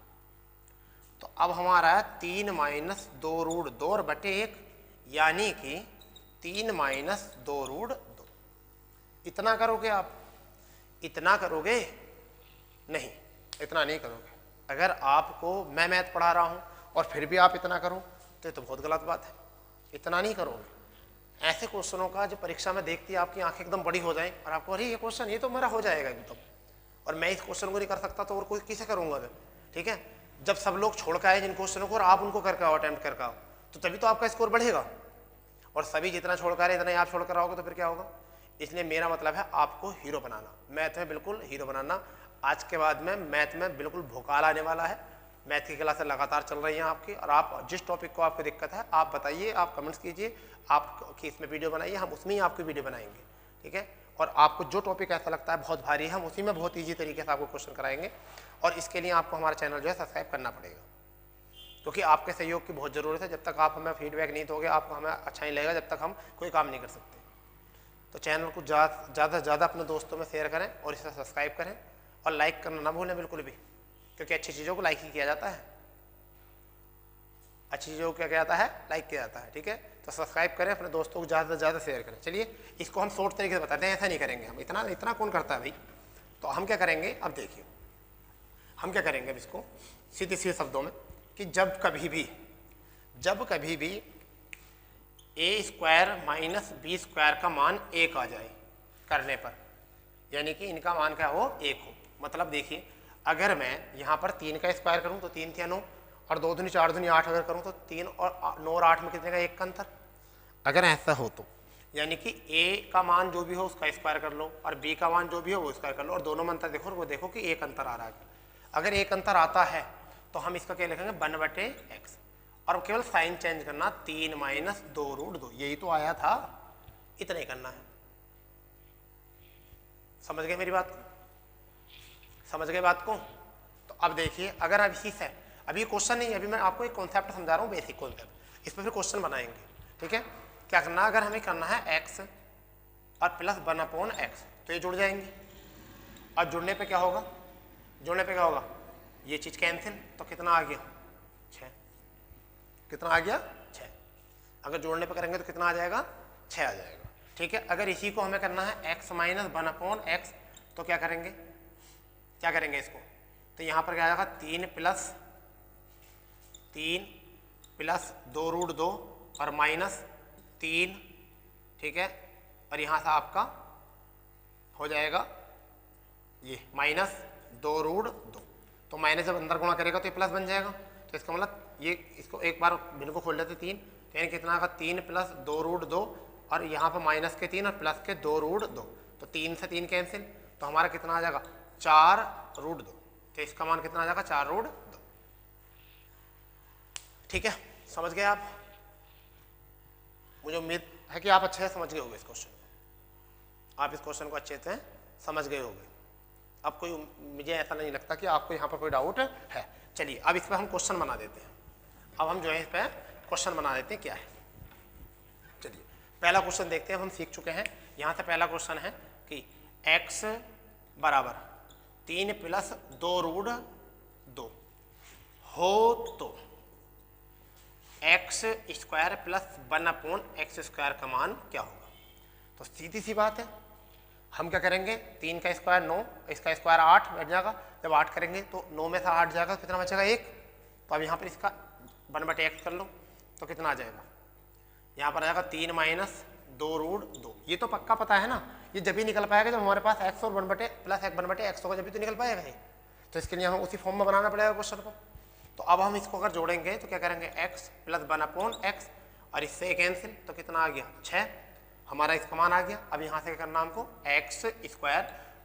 तो अब हमारा है 3 माइनस 2 रूट 2 और बटे 1, यानी कि 3 माइनस 2 रूट 2। इतना करोगे आप, इतना करोगे नहीं, इतना नहीं करोगे। अगर आपको मैं मैथ पढ़ा रहा हूँ और फिर भी आप इतना करो तो ये तो बहुत गलत बात है, इतना नहीं करोगे। ऐसे क्वेश्चनों का जो परीक्षा में देखती है आपकी आंखें एकदम बड़ी हो जाएं और आपको अरे ये क्वेश्चन ये तो मेरा हो जाएगा एकदम, और मैं इस क्वेश्चन को नहीं कर सकता तो और कोई किसे करूँगा मैं, ठीक है। जब सब लोग छोड़ के आए जिन क्वेश्चनों को और आप उनको करके आओ, अटेम्प्ट करके आओ, तो तभी तो आपका स्कोर बढ़ेगा। और सभी जितना छोड़ कर इतना ही आप छोड़ कर आओगे तो फिर क्या होगा। इसलिए मेरा मतलब है आपको हीरो बनाना, मैथ में बिल्कुल हीरो बनाना। आज के बाद में मैथ में बिल्कुल भूकाल आने वाला है। मैथ की क्लासें लगातार चल रही हैं आपकी, और आप जिस टॉपिक को आपको दिक्कत है आप बताइए, आप कमेंट्स कीजिए, आपकी इसमें वीडियो बनाइए, हम उसमें ही आपकी वीडियो बनाएंगे, ठीक है। और आपको जो टॉपिक ऐसा लगता है बहुत भारी है, हम उसी में बहुत ईजी तरीके से आपको क्वेश्चन कराएंगे। और इसके लिए आपको हमारा चैनल जो है सब्सक्राइब करना पड़ेगा, क्योंकि आपके सहयोग की बहुत ज़रूरत है। जब तक आप हमें फीडबैक नहीं दोगे आपको हमें अच्छा नहीं लगेगा, जब तक हम कोई काम नहीं कर सकते। तो चैनल को ज़्यादा से ज़्यादा अपने दोस्तों में शेयर करें और इसे सब्सक्राइब करें, और लाइक करना ना भूलें बिल्कुल भी, क्योंकि अच्छी चीज़ों को लाइक ही किया जाता है, अच्छी चीज़ों को क्या किया जाता है, लाइक किया जाता है, ठीक है। तो सब्सक्राइब करें, अपने दोस्तों को ज़्यादा से ज़्यादा शेयर करें। चलिए इसको हम शॉर्ट तरीके से बताते हैं, ऐसा नहीं करेंगे हम, इतना कौन करता है भाई। तो हम क्या करेंगे, अब देखिए हम क्या करेंगे अब इसको सीधे सीधे शब्दों में, कि जब कभी भी ए स्क्वायर माइनस बी स्क्वायर का मान 1 आ जाए करने पर, यानी कि इनका मान क्या हो 1 हो। मतलब देखिए अगर मैं यहाँ पर 3 का स्क्वायर करूँ तो 3 तिया 9 और 2 दूनी 4 दूनी 8 अगर करूँ तो 3 और 9 और 8 में कितने का 1 का अंतर। अगर ऐसा हो तो यानी कि ए का मान जो भी हो उसका स्क्वायर कर लो और बी का मान जो भी हो वो स्क्वायर कर लो, और दोनों में अंतर देखो, वो देखो कि 1 अंतर आ रहा है। अगर 1 अंतर आता है तो हम इसका क्या लिखेंगे 1/x, और केवल साइन चेंज करना 3 माइनस 2 रूट 2, यही तो आया था, इतना ही करना है। समझ गए मेरी बात को, समझ गए बात को। तो अब देखिए अगर अब इसी से, अभी क्वेश्चन नहीं, अभी मैं आपको एक कॉन्सेप्ट समझा रहा हूँ, बेसिक कॉन्सेप्ट, इस पर फिर क्वेश्चन बनाएंगे, ठीक है। क्या करना, अगर हमें करना है x और प्लस 1/x, तो ये जुड़ जाएंगे, और जुड़ने पे क्या होगा, ये चीज कैंसिल, तो कितना आ गया 6, कितना आ गया 6। अगर जोड़ने पे करेंगे तो कितना आ जाएगा 6 आ जाएगा, ठीक है। अगर इसी को हमें करना है x माइनस 1/x, तो क्या करेंगे इसको, तो यहाँ पर क्या आ जाएगा 3 प्लस 2 रूट 2 और माइनस 3, ठीक है। और यहाँ से आपका हो जाएगा ये माइनस 2 रूट 2, तो माइनस जब अंदर गुणा करेगा तो ये प्लस बन जाएगा। तो इसका मतलब ये, इसको एक बार भिन्न को खोल लेते 3, तो यानी कितना आएगा 3 प्लस 2 रूट 2 और यहाँ पर माइनस के 3 और प्लस के 2 रूट 2, तो 3 से 3 कैंसिल, तो हमारा कितना आ जाएगा 4 रूट 2, तो इसका मान कितना आ जाएगा 4 रूट 2, ठीक है। समझ गए आप, मुझे उम्मीद है कि आप अच्छे से समझ गए होंगे इस क्वेश्चन को, आप इस क्वेश्चन को अच्छे से समझ गए होंगे। अब कोई, मुझे ऐसा नहीं लगता कि आपको यहाँ पर कोई डाउट है। चलिए अब इस पर हम क्वेश्चन बना देते हैं, अब हम जो है इस पर क्वेश्चन बना देते हैं क्या है। चलिए पहला क्वेश्चन देखते हैं, हम सीख चुके हैं। यहाँ से पहला क्वेश्चन है कि x बराबर 3 प्लस 2 रूट 2 हो तो x square plus 1/x square का मान क्या होगा। तो सीधी सी बात है, हम क्या करेंगे, 3 का स्क्वायर 9, इसका स्क्वायर 8 बैठ जाएगा, जब 8 करेंगे तो 9 में से 8 जाएगा, कितना बचेगा 1। तो अब यहाँ पर इसका 1/x कर लो तो कितना आ जाएगा, यहाँ पर आ जाएगा 3 माइनस 2 रूट 2। ये तो पक्का पता है ना, ये जब भी निकल पाएगा जब हमारे पास x और 1/+ 1/x होगा, जब भी तो निकल पाएगा ये। तो इसके लिए हमें उसी फॉर्म में बनाना पड़ेगा क्वेश्चन को। तो अब हम इसको अगर जोड़ेंगे तो क्या करेंगे, x प्लस 1/x और इससे कैंसिल, तो कितना आ गया 6, हमारा इसका मान आ गया। अब यहाँ से क्या करना हमको, x square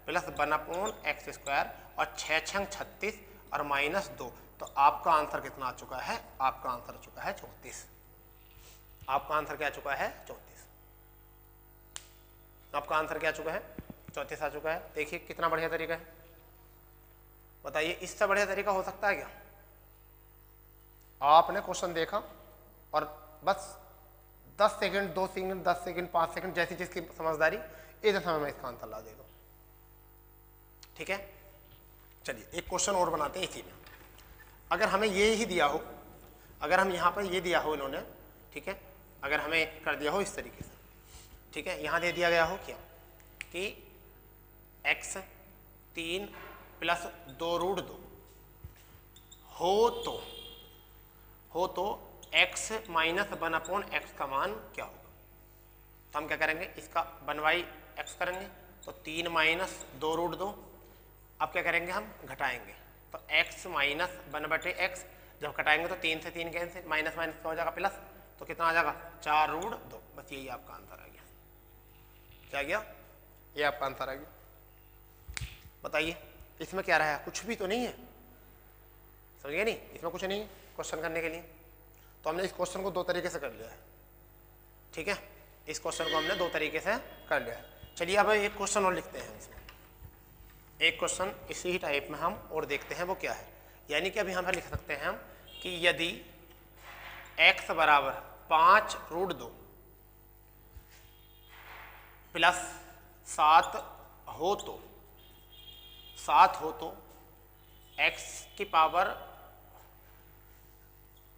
plus 1/x square और 6 छंग 36 और -2, तो आपका आंसर कितना आ चुका है, आपका आंसर आ चुका है 34। आपका आंसर क्या आ चुका है, 34। आपका आंसर क्या आ चुका है, 34 आ चुका है। देखिए कितना बढ़िया तरीका है, बताइए इससे बढ़िया तरीका हो सकता है क्या? आपने क्वेश्चन देखा और बस 10 सेकंड 2 सेकंड 10 सेकंड 5 सेकंड जैसी जिसकी समझदारी, इतने समय में इसका आंसर ला देगा। ठीक है, चलिए एक क्वेश्चन और बनाते हैं इसी में। अगर हमें ये ही दिया हो, अगर हम यहाँ पर ये दिया हो इन्होंने, ठीक है, अगर हमें कर दिया हो इस तरीके से, ठीक है, यहाँ दे दिया गया हो क्या कि x 3 प्लस 2√2 हो तो x माइनस 1/x का मान क्या होगा? तो हम क्या करेंगे, इसका 1/x करेंगे, तो 3 माइनस 2√2। अब क्या करेंगे, हम घटाएंगे, तो x माइनस 1/x, जब घटाएंगे तो 3 से 3 कैंसिल, माइनस माइनस क्या हो जाएगा प्लस, तो कितना आ जाएगा 4√2। बस यही आपका आंसर आ गया। क्या गया, ये आपका आंसर आ गया। बताइए इसमें क्या रहा है, कुछ भी तो नहीं है, समझ गए नहीं, इसमें कुछ नहीं है क्वेश्चन करने के लिए। तो हमने इस क्वेश्चन को 2 तरीके से कर लिया है। ठीक है, इस क्वेश्चन को हमने 2 तरीके से कर लिया है। चलिए अब एक क्वेश्चन और लिखते हैं इसमें, एक क्वेश्चन इसी ही टाइप में हम और देखते हैं वो क्या है। यानी कि अभी हम लिख सकते हैं हम कि यदि x बराबर 5√2 प्लस 7 हो तो x की पावर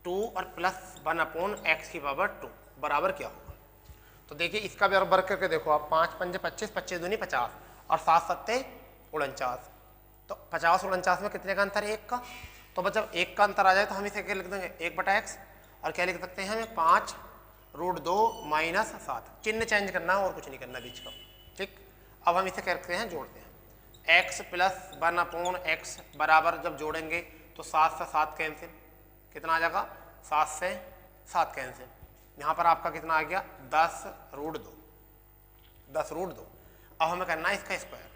2 और प्लस 1/x की पावर 2 बराबर क्या होगा? तो देखिए इसका भी वर्क करके देखो आप, 5 पंजे 25, 25 दूनी 50 और 7 सत्ते 49, तो 50 49 में कितने का अंतर है, 1 का। तो बस जब 1 का अंतर आ जाए तो हम इसे क्या लिख देंगे, 1/x, और क्या लिख सकते हैं हमें 5√2 माइनस 7, चिन्ह चेंज करना है और कुछ नहीं करना बीच का। ठीक, अब हम इसे क्या करते हैं, जोड़ते हैं, x प्लस 1/x बराबर जब जोड़ेंगे तो 7 से 7 कैंसिल, कितना आ जाएगा 7 से 7 कैंसिल, यहाँ पर आपका कितना आ गया 10√2। अब हमें करना है इसका स्क्वायर,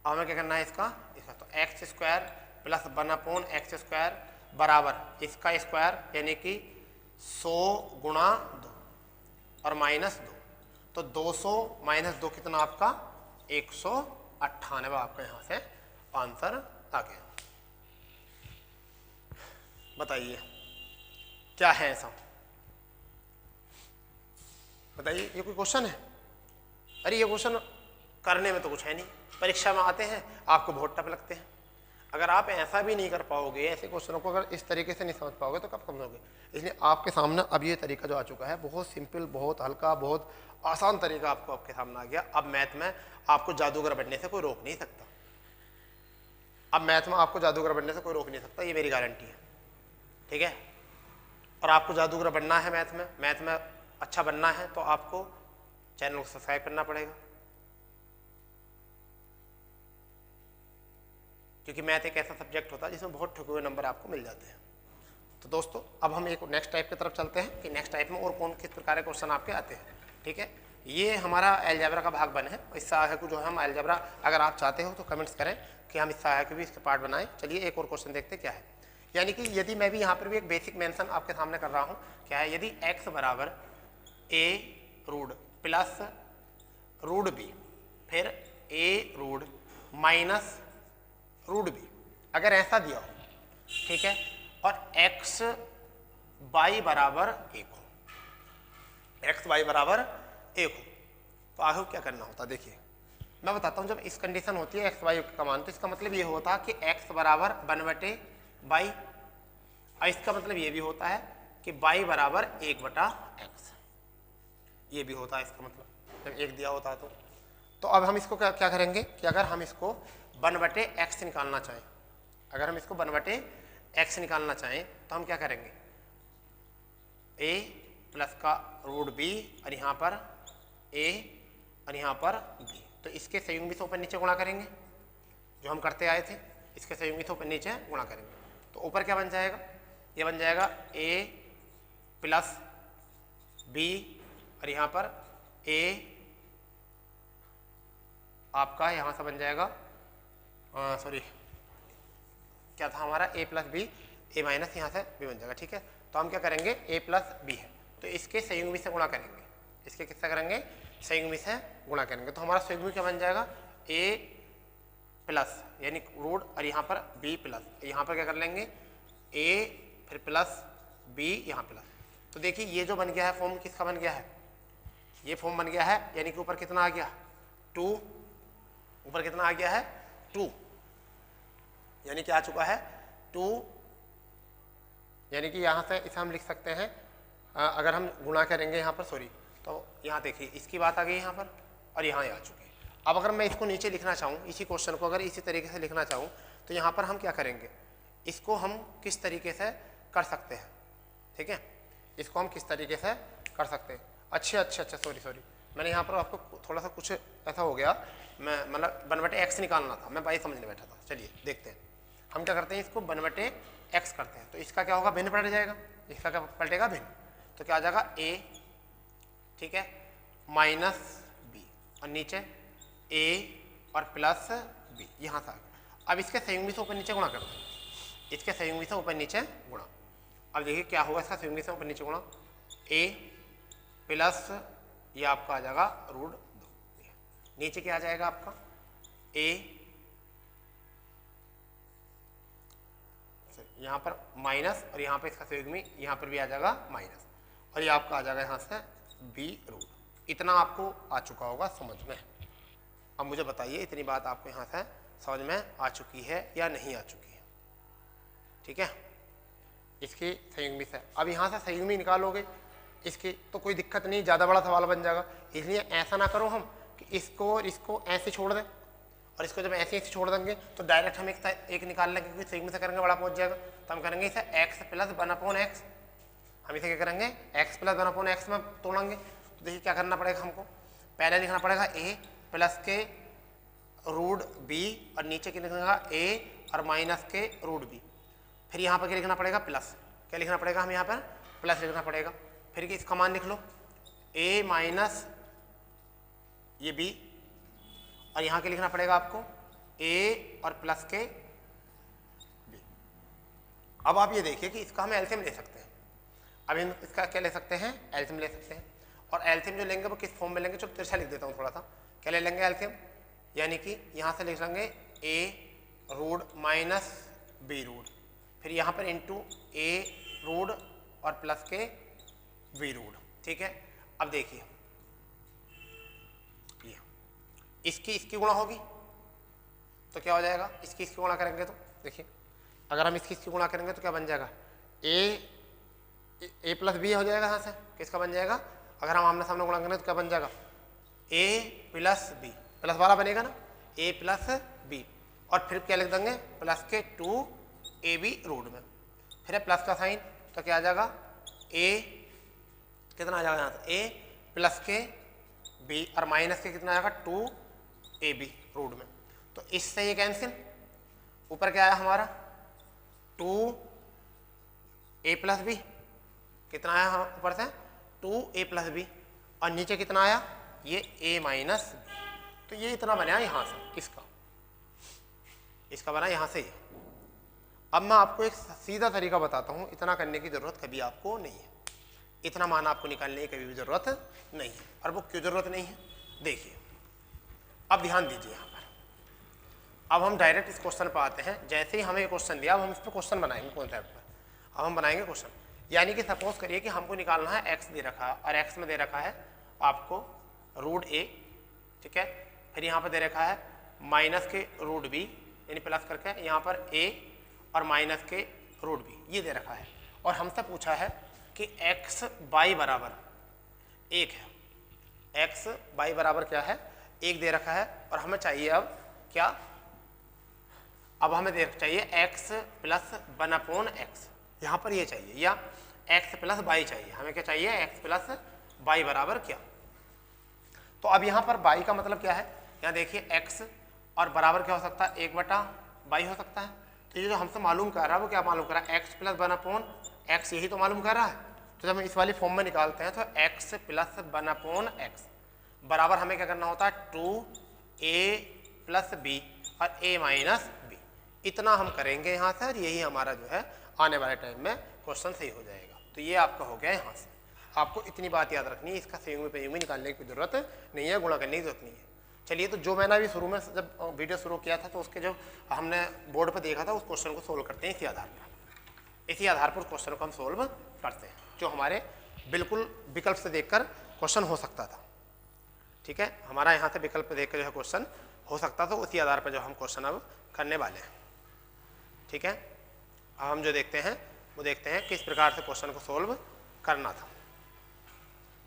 अब हमें क्या करना है इसका, तो x square plus 1/x square बराबर इसका स्क्वायर यानी कि 100 गुणा 2 और -2, तो 200 - 2 कितना आपका 198 आपका यहाँ से आंसर आ गया। बताइए क्या है ऐसा, बताइए ये कोई क्वेश्चन है? अरे ये क्वेश्चन करने में तो कुछ है नहीं, परीक्षा में आते हैं आपको बहुत टफ लगते हैं। अगर आप ऐसा भी नहीं कर पाओगे, ऐसे क्वेश्चनों को अगर इस तरीके से नहीं समझ पाओगे तो कब समझोगे? इसलिए आपके सामने अब ये तरीका जो आ चुका है, बहुत सिंपल, बहुत हल्का, बहुत आसान तरीका आपको आपके सामने आ गया। अब मैथ में आपको जादूगर बनने से कोई रोक नहीं सकता, अब मैथ में आपको जादूगर बनने से कोई रोक नहीं सकता, ये मेरी गारंटी है। ठीक है, और आपको जादूगर बनना है मैथ में अच्छा बनना है तो आपको चैनल को सब्सक्राइब करना पड़ेगा, क्योंकि मैथ एक ऐसा सब्जेक्ट होता है जिसमें बहुत ठुके हुए नंबर आपको मिल जाते हैं। तो दोस्तों अब हम एक नेक्स्ट टाइप की तरफ चलते हैं कि नेक्स्ट टाइप में और कौन किस प्रकार के क्वेश्चन आपके आते हैं। ठीक है, ये हमारा अलजेब्रा का भाग 1 है। इस सहायक को जो है हम अलजेब्रा, अगर आप चाहते हो तो कमेंट्स करें कि हम इस सहायक के भी इसके पार्ट बनाएं। चलिए एक और क्वेश्चन देखते क्या है। यानी कि यदि मैं भी यहाँ पर भी एक बेसिक मेंशन आपके सामने कर रहा हूँ, क्या है, यदि x बराबर a root plus root B फिर a root minus root B, अगर ऐसा दिया हो, ठीक है, और x y बराबर 1 हो, x y बराबर 1 हो, तो आगे क्या करना होता है? देखिए मैं बताता हूँ, जब इस कंडीशन होती है x y का मान, तो इसका मतलब ये होता है कि x बराबर 1/y, और इसका मतलब ये भी होता है कि y बराबर 1/x, ये भी होता है इसका मतलब, जब 1 दिया होता है तो अब हम इसको क्या करेंगे कि अगर हम इसको 1/x निकालना चाहें, अगर हम इसको 1/x निकालना चाहें तो हम क्या करेंगे, a प्लस का रूट b और यहाँ पर a और यहाँ पर b, तो इसके संयुग्मी से ऊपर नीचे गुणा करेंगे, जो हम करते आए थे, इसके संयुग्मी से ऊपर नीचे गुणा करेंगे। तो ऊपर क्या बन जाएगा, ये बन जाएगा a प्लस बी और यहाँ पर a आपका यहाँ से बन जाएगा, सॉरी क्या था हमारा, a plus B, a minus यहाँ से b बन जाएगा। ठीक है, तो हम क्या करेंगे, a प्लस बी है तो इसके संयुग्मी से गुणा करेंगे, इसके किससे करेंगे, संयुग्मी से गुणा करेंगे। तो हमारा संयुग्मी क्या बन जाएगा, a प्लस यानी रूट और यहाँ पर b प्लस, यहाँ पर क्या कर लेंगे a फिर प्लस b यहाँ प्लस। तो देखिए ये जो बन गया है फॉर्म किसका बन गया है, ये फॉर्म बन गया है, यानी कि ऊपर कितना आ गया 2, ऊपर कितना आ गया है 2, यानी कि आ चुका है 2, यानी कि यहाँ से इसे हम लिख सकते हैं, अगर हम गुणा करेंगे यहाँ पर, सॉरी, तो यहाँ देखिए इसकी बात आ गई यहाँ पर और यहाँ आ चुकी है। अब अगर मैं इसको नीचे लिखना चाहूँ, इसी क्वेश्चन को अगर इसी तरीके से लिखना चाहूँ तो यहाँ पर हम क्या करेंगे, इसको हम किस तरीके से कर सकते हैं, ठीक है, इसको हम किस तरीके से कर सकते हैं। अच्छा, सॉरी, मैंने यहाँ पर आपको थोड़ा सा कुछ ऐसा हो गया, मैं मतलब 1/x निकालना था, मैं y समझने बैठा था। चलिए देखते हैं हम क्या करते हैं, इसको 1/x करते हैं। तो इसका क्या होगा, भिन्न पलट जाएगा, इसका क्या पलटेगा, भिन्न। तो क्या आ जाएगा a, ठीक है, माइनस b और नीचे a और प्लस b, यहाँ से आ गया। अब इसके संयुग्मी से ऊपर नीचे गुणा करते हैं, इसके संयुग्मी से ऊपर नीचे गुणा। अब देखिए क्या होगा, इसका संयुग्मी से ऊपर नीचे गुणा, a प्लस ये आपका आ जाएगा √2, नीचे क्या आ जाएगा आपका a, यहाँ पर माइनस और यहाँ पे इसका संयुग्मी यहाँ पर भी आ जाएगा माइनस और ये आपका आ जाएगा यहाँ से b√। इतना आपको आ चुका होगा समझ में। अब मुझे बताइए इतनी बात आपको यहाँ से समझ में आ चुकी है या नहीं आ चुकी है, ठीक है, इसकी संयुग्मी से। अब यहाँ से संयुग्मी निकालोगे इसकी तो कोई दिक्कत नहीं, ज़्यादा बड़ा सवाल बन जाएगा, इसलिए ऐसा ना करो हम कि इसको और इसको ऐसे छोड़ दें, और इसको जब ऐसे छोड़ देंगे तो डायरेक्ट हम एक निकाल लेंगे, क्योंकि संयुग्मी से करेंगे बड़ा पहुंच जाएगा। तो हम करेंगे इसे x प्लस 1/x, हम इसे क्या करेंगे x प्लस 1/x में तोड़ेंगे। तो देखिए क्या करना पड़ेगा हमको, पहले लिखना पड़ेगा a प्लस के √b और नीचे क्या लिखना a और माइनस के √b, फिर यहाँ पर क्या लिखना पड़ेगा प्लस, क्या लिखना पड़ेगा, हम यहाँ पर प्लस लिखना पड़ेगा। फिर कि इसका मान लिख लो a माइनस ये b और यहाँ के लिखना पड़ेगा आपको a और प्लस के b। अब आप ये देखिए कि इसका हम एलसीएम ले सकते हैं। अब हम इसका क्या ले सकते हैं, एलसीएम ले सकते हैं, और एलसीएम जो लेंगे वो किस फॉर्म में लेंगे, चलो तिरछा लिख देता हूँ थोड़ा सा, क्या ले लेंगे एलसीएम, यानी कि यहाँ से लिख लेंगे a माइनस b, फिर यहाँ पर इंटू a और प्लस के b, ठीक है। अब देखिए ये इसकी गुणा होगी तो क्या हो जाएगा, इसकी गुणा करेंगे तो देखिए अगर हम इसकी गुणा करेंगे तो क्या बन जाएगा, a प्लस b हो जाएगा, यहाँ से किसका बन जाएगा, अगर हम आमने सामने गुणा करेंगे तो क्या बन जाएगा a प्लस b, प्लस वाला बनेगा ना, a प्लस b, और फिर क्या लिख देंगे प्लस के 2ab में, फिर है प्लस का साइन तो क्या आ जाएगा a कितना आ जाएगा यहाँ से a प्लस के b और माइनस के कितना आएगा 2ab में। तो इससे ये कैंसिल, ऊपर क्या आया हमारा 2a प्लस b, कितना आया ऊपर से 2a प्लस b, और नीचे कितना आया ये a माइनस b। तो ये इतना बना यहाँ से, इसका बना यहाँ से ये। अब मैं आपको एक सीधा तरीका बताता हूँ, इतना करने की जरूरत कभी आपको नहीं है, इतना मान आपको निकालने की कभी भी जरूरत नहीं है। और वो क्यों जरूरत नहीं है, देखिए अब ध्यान दीजिए यहाँ पर। अब हम डायरेक्ट इस क्वेश्चन पर आते हैं, जैसे ही हमें ये क्वेश्चन दिया अब हम इस पर क्वेश्चन बनाएंगे कॉन्सेप्ट पर। अब हम बनाएंगे क्वेश्चन, यानी कि सपोज करिए कि हमको निकालना है x दे रखा है और x में दे रखा है आपको √a, ठीक है, फिर यहाँ पर दे रखा है माइनस के √b यानी प्लस करके यहाँ पर a और माइनस के √b ये दे रखा है, और हमसे पूछा है कि x y बराबर 1 है, x y बराबर क्या है 1 दे रखा है, और हमें चाहिए अब क्या, अब हमें चाहिए x प्लस 1/x, यहाँ पर ये चाहिए, या x प्लस y चाहिए, हमें क्या चाहिए x प्लस y बराबर क्या। तो अब यहाँ पर y का मतलब क्या है, यहाँ देखिए x और बराबर क्या हो सकता है 1/y हो सकता है, तो ये जो हमसे मालूम कर रहा है वो क्या मालूम कर रहा है, एक्स प्लस 1/x, यही तो मालूम कर रहा है। तो जब हम इस वाली फॉर्म में निकालते हैं तो x प्लस 1/x बराबर हमें क्या करना होता है 2a प्लस b और a माइनस b, इतना हम करेंगे यहाँ से और यही हमारा जो है आने वाले टाइम में क्वेश्चन सही हो जाएगा। तो ये आपका हो गया यहाँ से। आपको इतनी बात याद रखनी है, इसका संयुग्मी प्रयुग्मी निकालने की जरूरत नहीं है, गुणा करने की जरूरत नहीं है। चलिए, तो जो मैंने अभी शुरू में जब वीडियो शुरू किया था तो उसके जब हमने बोर्ड पर देखा था उस क्वेश्चन को सोल्व करते हैं इसी आधार पर उस क्वेश्चन को हम सोल्व करते हैं जो हमारे बिल्कुल विकल्प से देखकर क्वेश्चन हो सकता था। ठीक है, हमारा यहाँ से विकल्प पे देखकर जो है क्वेश्चन हो सकता था, उसी आधार पर जो हम क्वेश्चन अब करने वाले हैं। ठीक है, अब हम जो देखते हैं वो देखते हैं किस प्रकार से क्वेश्चन को सोल्व करना था।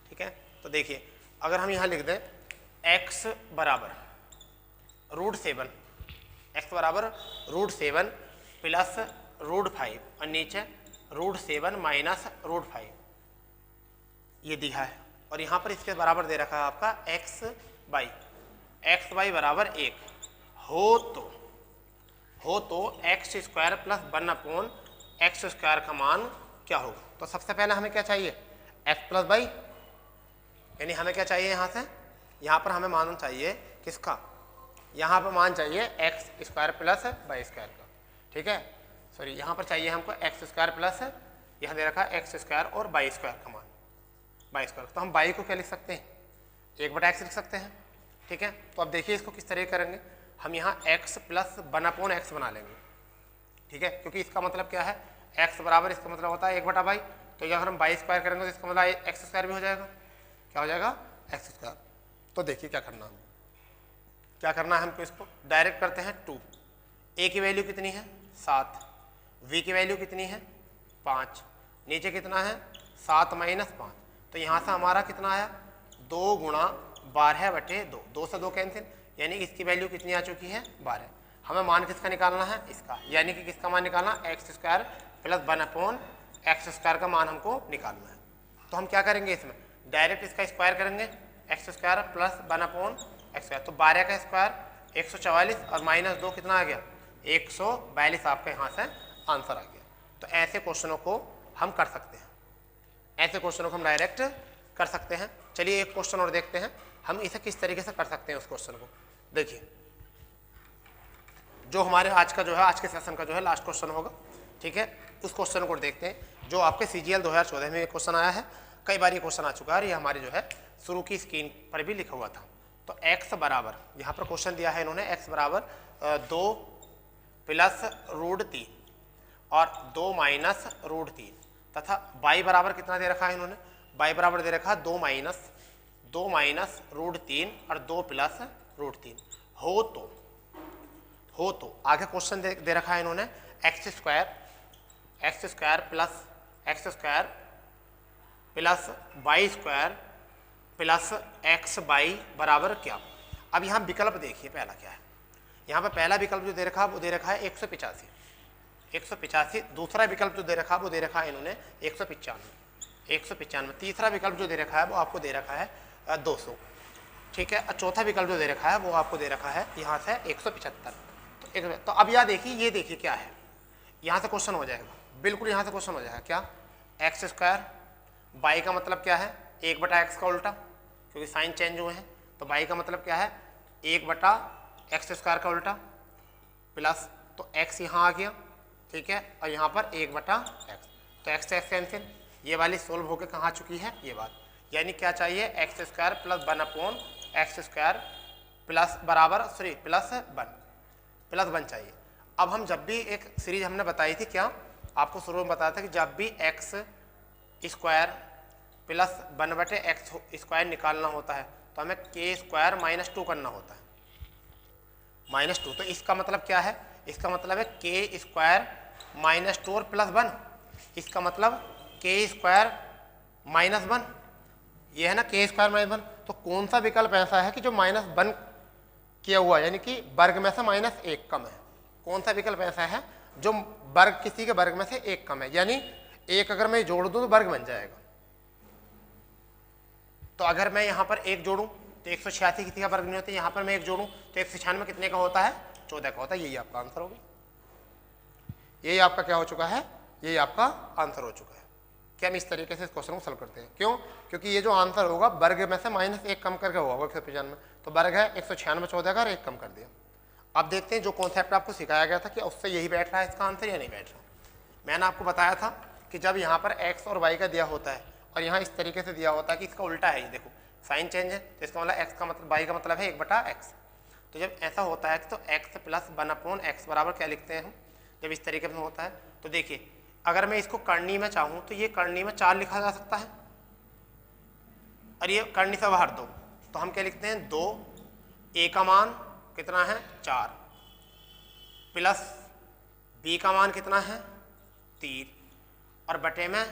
ठीक है, तो देखिए, अगर हम यहाँ लिख दें x बराबर √7, x बराबर √7 प्लस √5 और नीचे √7 माइनस √5 ये दिया है, और यहाँ पर इसके बराबर दे रखा है आपका x बाई बराबर 1 हो तो x square plus 1/x square का मान क्या होगा। तो सबसे पहले हमें क्या चाहिए, x प्लस बाई, यानी हमें क्या चाहिए यहाँ से, यहाँ पर हमें मान चाहिए किसका, यहाँ पर मान चाहिए x square plus by square का। ठीक है, सॉरी, यहाँ पर चाहिए हमको x स्क्वायर प्लस, यहाँ दे रखा है x स्क्वायर और बाई स्क्वायर का मान, बाई स्क्वायर। तो हम बाई को क्या लिख सकते हैं, 1/x लिख सकते हैं। ठीक है, तो अब देखिए इसको किस तरह करेंगे, हम यहाँ x प्लस 1/x बना लेंगे। ठीक है, क्योंकि इसका मतलब क्या है, x बराबर, इसका मतलब होता है 1/बाई, तो अगर हम बाई स्क्वायर करेंगे तो इसका मतलब x स्क्वायर भी हो जाएगा। क्या हो जाएगा, x स्क्वायर। तो देखिए क्या करना है हमको, इसको डायरेक्ट करते हैं 2, a की वैल्यू कितनी है 7, v की वैल्यू कितनी है 5, नीचे कितना है 7 माइनस 5, तो यहाँ से हमारा कितना आया 2 गुणा 12/2, 2 से 2 कैंसिल, यानी इसकी वैल्यू कितनी आ चुकी है 12। हमें मान किसका निकालना है, इसका, यानी कि किसका मान निकालना, x square plus 1/x square का मान हमको निकालना है। तो हम क्या करेंगे, इसमें डायरेक्ट इसका स्क्वायर करेंगे, x square plus 1/x square, तो 12 का स्क्वायर 144 और माइनस 2 कितना आ गया 142, आपका यहाँ से आंसर आ गया। तो ऐसे क्वेश्चनों को हम कर सकते हैं, ऐसे क्वेश्चनों को हम डायरेक्ट कर सकते हैं। चलिए एक क्वेश्चन और देखते हैं हम इसे किस तरीके से कर सकते हैं। उस क्वेश्चन को देखिए, जो हमारे आज का जो है, आज के सेशन का जो है लास्ट क्वेश्चन होगा। ठीक है, उस क्वेश्चन को देखते हैं जो आपके CGL 2014 में क्वेश्चन आया है, कई बार ये क्वेश्चन आ चुका है, ये हमारी जो है शुरू की स्क्रीन पर भी लिखा हुआ था। तो x बराबर, यहाँ पर क्वेश्चन दिया है इन्होंने, x बराबर 2 प्लस √3 और 2 माइनस √3 तथा y बराबर कितना दे रखा है इन्होंने, y बराबर दे रखा है 2 माइनस √3 और 2 प्लस √3 हो तो आगे क्वेश्चन दे रखा है इन्होंने x square plus x square plus y square plus x by बराबर क्या। अब यहाँ विकल्प देखिए पहला क्या है, यहाँ पर पहला विकल्प जो दे रखा है वो दे रखा है 185, दूसरा विकल्प जो दे रखा है वो दे रखा है इन्होंने 195, तीसरा विकल्प जो दे रखा है वो आपको दे रखा है 200। ठीक है, चौथा विकल्प जो दे रखा है वो आपको दे रखा है यहाँ से 175। तो अब यहाँ देखिए, ये देखिए क्या है, यहाँ से क्वेश्चन हो जाएगा, बिल्कुल यहाँ से क्वेश्चन हो जाएगा क्या, x स्क्वायर, बाई का मतलब क्या है 1/x का उल्टा, क्योंकि साइन चेंज हुए हैं, तो बाई का मतलब क्या है 1/x स्क्वायर का उल्टा प्लस, तो x यहाँ आ गया। ठीक है, और यहाँ पर 1/x, तो x से x कैंसिल, ये वाली सोल्व होकर कहाँ आ चुकी है ये बात, यानी क्या चाहिए x square plus 1/x square plus बराबर प्लस 1 चाहिए। अब हम जब भी एक सीरीज हमने बताई थी, क्या आपको शुरू में बताया था कि जब भी x square plus 1/x square निकालना होता है तो हमें k स्क्वायर माइनस 2 करना होता है, -2। तो इसका मतलब क्या है, इसका मतलब है k स्क्वायर माइनस 2 और प्लस 1, इसका मतलब k स्क्वायर माइनस 1, ये है ना k स्क्वायर माइनस 1। तो कौन सा विकल्प ऐसा है कि जो -1 किया हुआ, यानी कि वर्ग में से -1 कम है, कौन सा विकल्प ऐसा है जो वर्ग किसी के वर्ग में से 1 कम है, यानी 1 अगर मैं जोड़ दूं तो वर्ग बन जाएगा। तो अगर मैं यहाँ पर 1 जोड़ूं तो 186 किसी का वर्ग नहीं होता, यहाँ पर मैं 1 जोड़ूं तो 196 कितने का होता है 14 का होता है, यही आपका आंसर होगा। यही आपका क्या हो चुका है, यही आपका आंसर हो चुका है कि हम इस तरीके से इस क्वेश्चन को सॉल्व करते हैं। क्यों? क्योंकि ये जो आंसर होगा वर्ग में से -1 कम करके होगा 195, तो वर्ग है 196 14 का, 1 कम कर दिया। अब देखते हैं जो कॉन्सेप्ट आपको सिखाया गया था कि उससे यही बैठ रहा है इसका आंसर या नहीं बैठ रहा। मैंने आपको बताया था कि जब यहाँ पर x और y का दिया होता है और यहाँ इस तरीके से दिया होता है कि इसका उल्टा है, ये देखो साइन चेंज है, तो इसका मतलब x का मतलब y का मतलब है 1/x। तो जब ऐसा होता है तो x प्लस 1/x बराबर क्या लिखते हैं हम, जब इस तरीके से होता है तो देखिए अगर मैं इसको करनी में चाहूँ तो ये करनी में 4 लिखा जा सकता है और ये करनी से बाहर 2, तो हम क्या लिखते हैं 2, a का मान कितना है 4 प्लस b का मान कितना है 3 और बटे में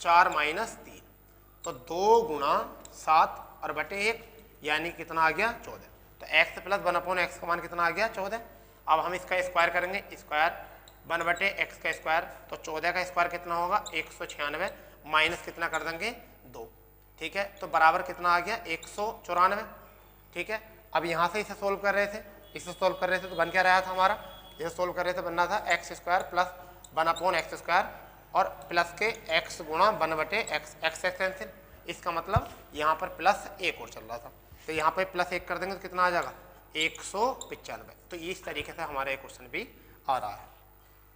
4 माइनस 3, तो 2 गुणा 7 और बटे 1 यानी कितना आ गया 14। तो x प्लस 1/x का मान कितना आ गया 14। अब हम इसका स्क्वायर करेंगे, स्क्वायर 1/x का स्क्वायर, तो 14 का स्क्वायर कितना होगा 196 माइनस कितना कर देंगे 2, ठीक है, तो बराबर कितना आ गया 194, ठीक है। अब यहाँ से इसे सोल्व कर रहे थे, इसे सोल्व कर रहे थे तो बन क्या रहा था हमारा, इसे सोल्व कर रहे थे बनना था x square plus 1/x square और प्लस के x गुणा 1/x, x कैंसिल, इसका मतलब यहाँ पर प्लस 1 और चल रहा था, तो यहाँ पर प्लस 1 कर देंगे तो कितना आ जाएगा 195। तो इस तरीके से हमारा एक क्वेश्चन भी आ रहा है।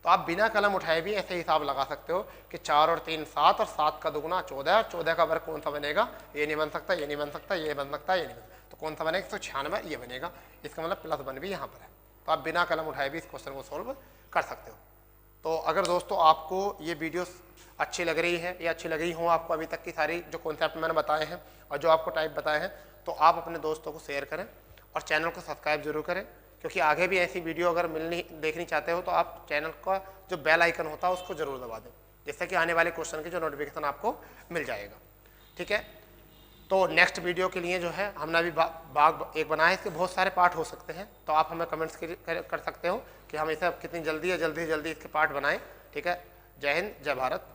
तो आप बिना कलम उठाए भी ऐसे हिसाब लगा सकते हो कि 4 और 3 7 और 7 का दुगुना 14 और 14 का वर्ग कौन सा बनेगा, ये नहीं बन सकता, ये नहीं बन सकता, ये बन सकता, ये नहीं बन सकता, तो कौन सा बनेगा 196, ये बनेगा, इसका मतलब प्लस 1 भी यहाँ पर है। तो आप बिना कलम उठाए भी इस क्वेश्चन को सोल्व कर सकते हो। तो अगर दोस्तों आपको ये वीडियो अच्छी लग रही है या अच्छी लग रही हो आपको अभी तक की सारी जो कॉन्सेप्ट मैंने बताए हैं और जो आपको टाइप बताए हैं, तो आप अपने दोस्तों को शेयर करें और चैनल को सब्सक्राइब जरूर करें, क्योंकि आगे भी ऐसी वीडियो अगर देखनी चाहते हो तो आप चैनल का जो बेल आइकन होता है उसको जरूर दबा दें, जिससे कि आने वाले क्वेश्चन की जो नोटिफिकेशन आपको मिल जाएगा, ठीक है। तो नेक्स्ट वीडियो के लिए जो है हमने अभी भाग एक बनाया है, इसके बहुत सारे पार्ट हो सकते हैं, तो आप हमें कमेंट्स कर सकते हो कि हम इसे कितनी जल्दी इसके पार्ट बनाएं, ठीक है। जय हिंद, जय भारत।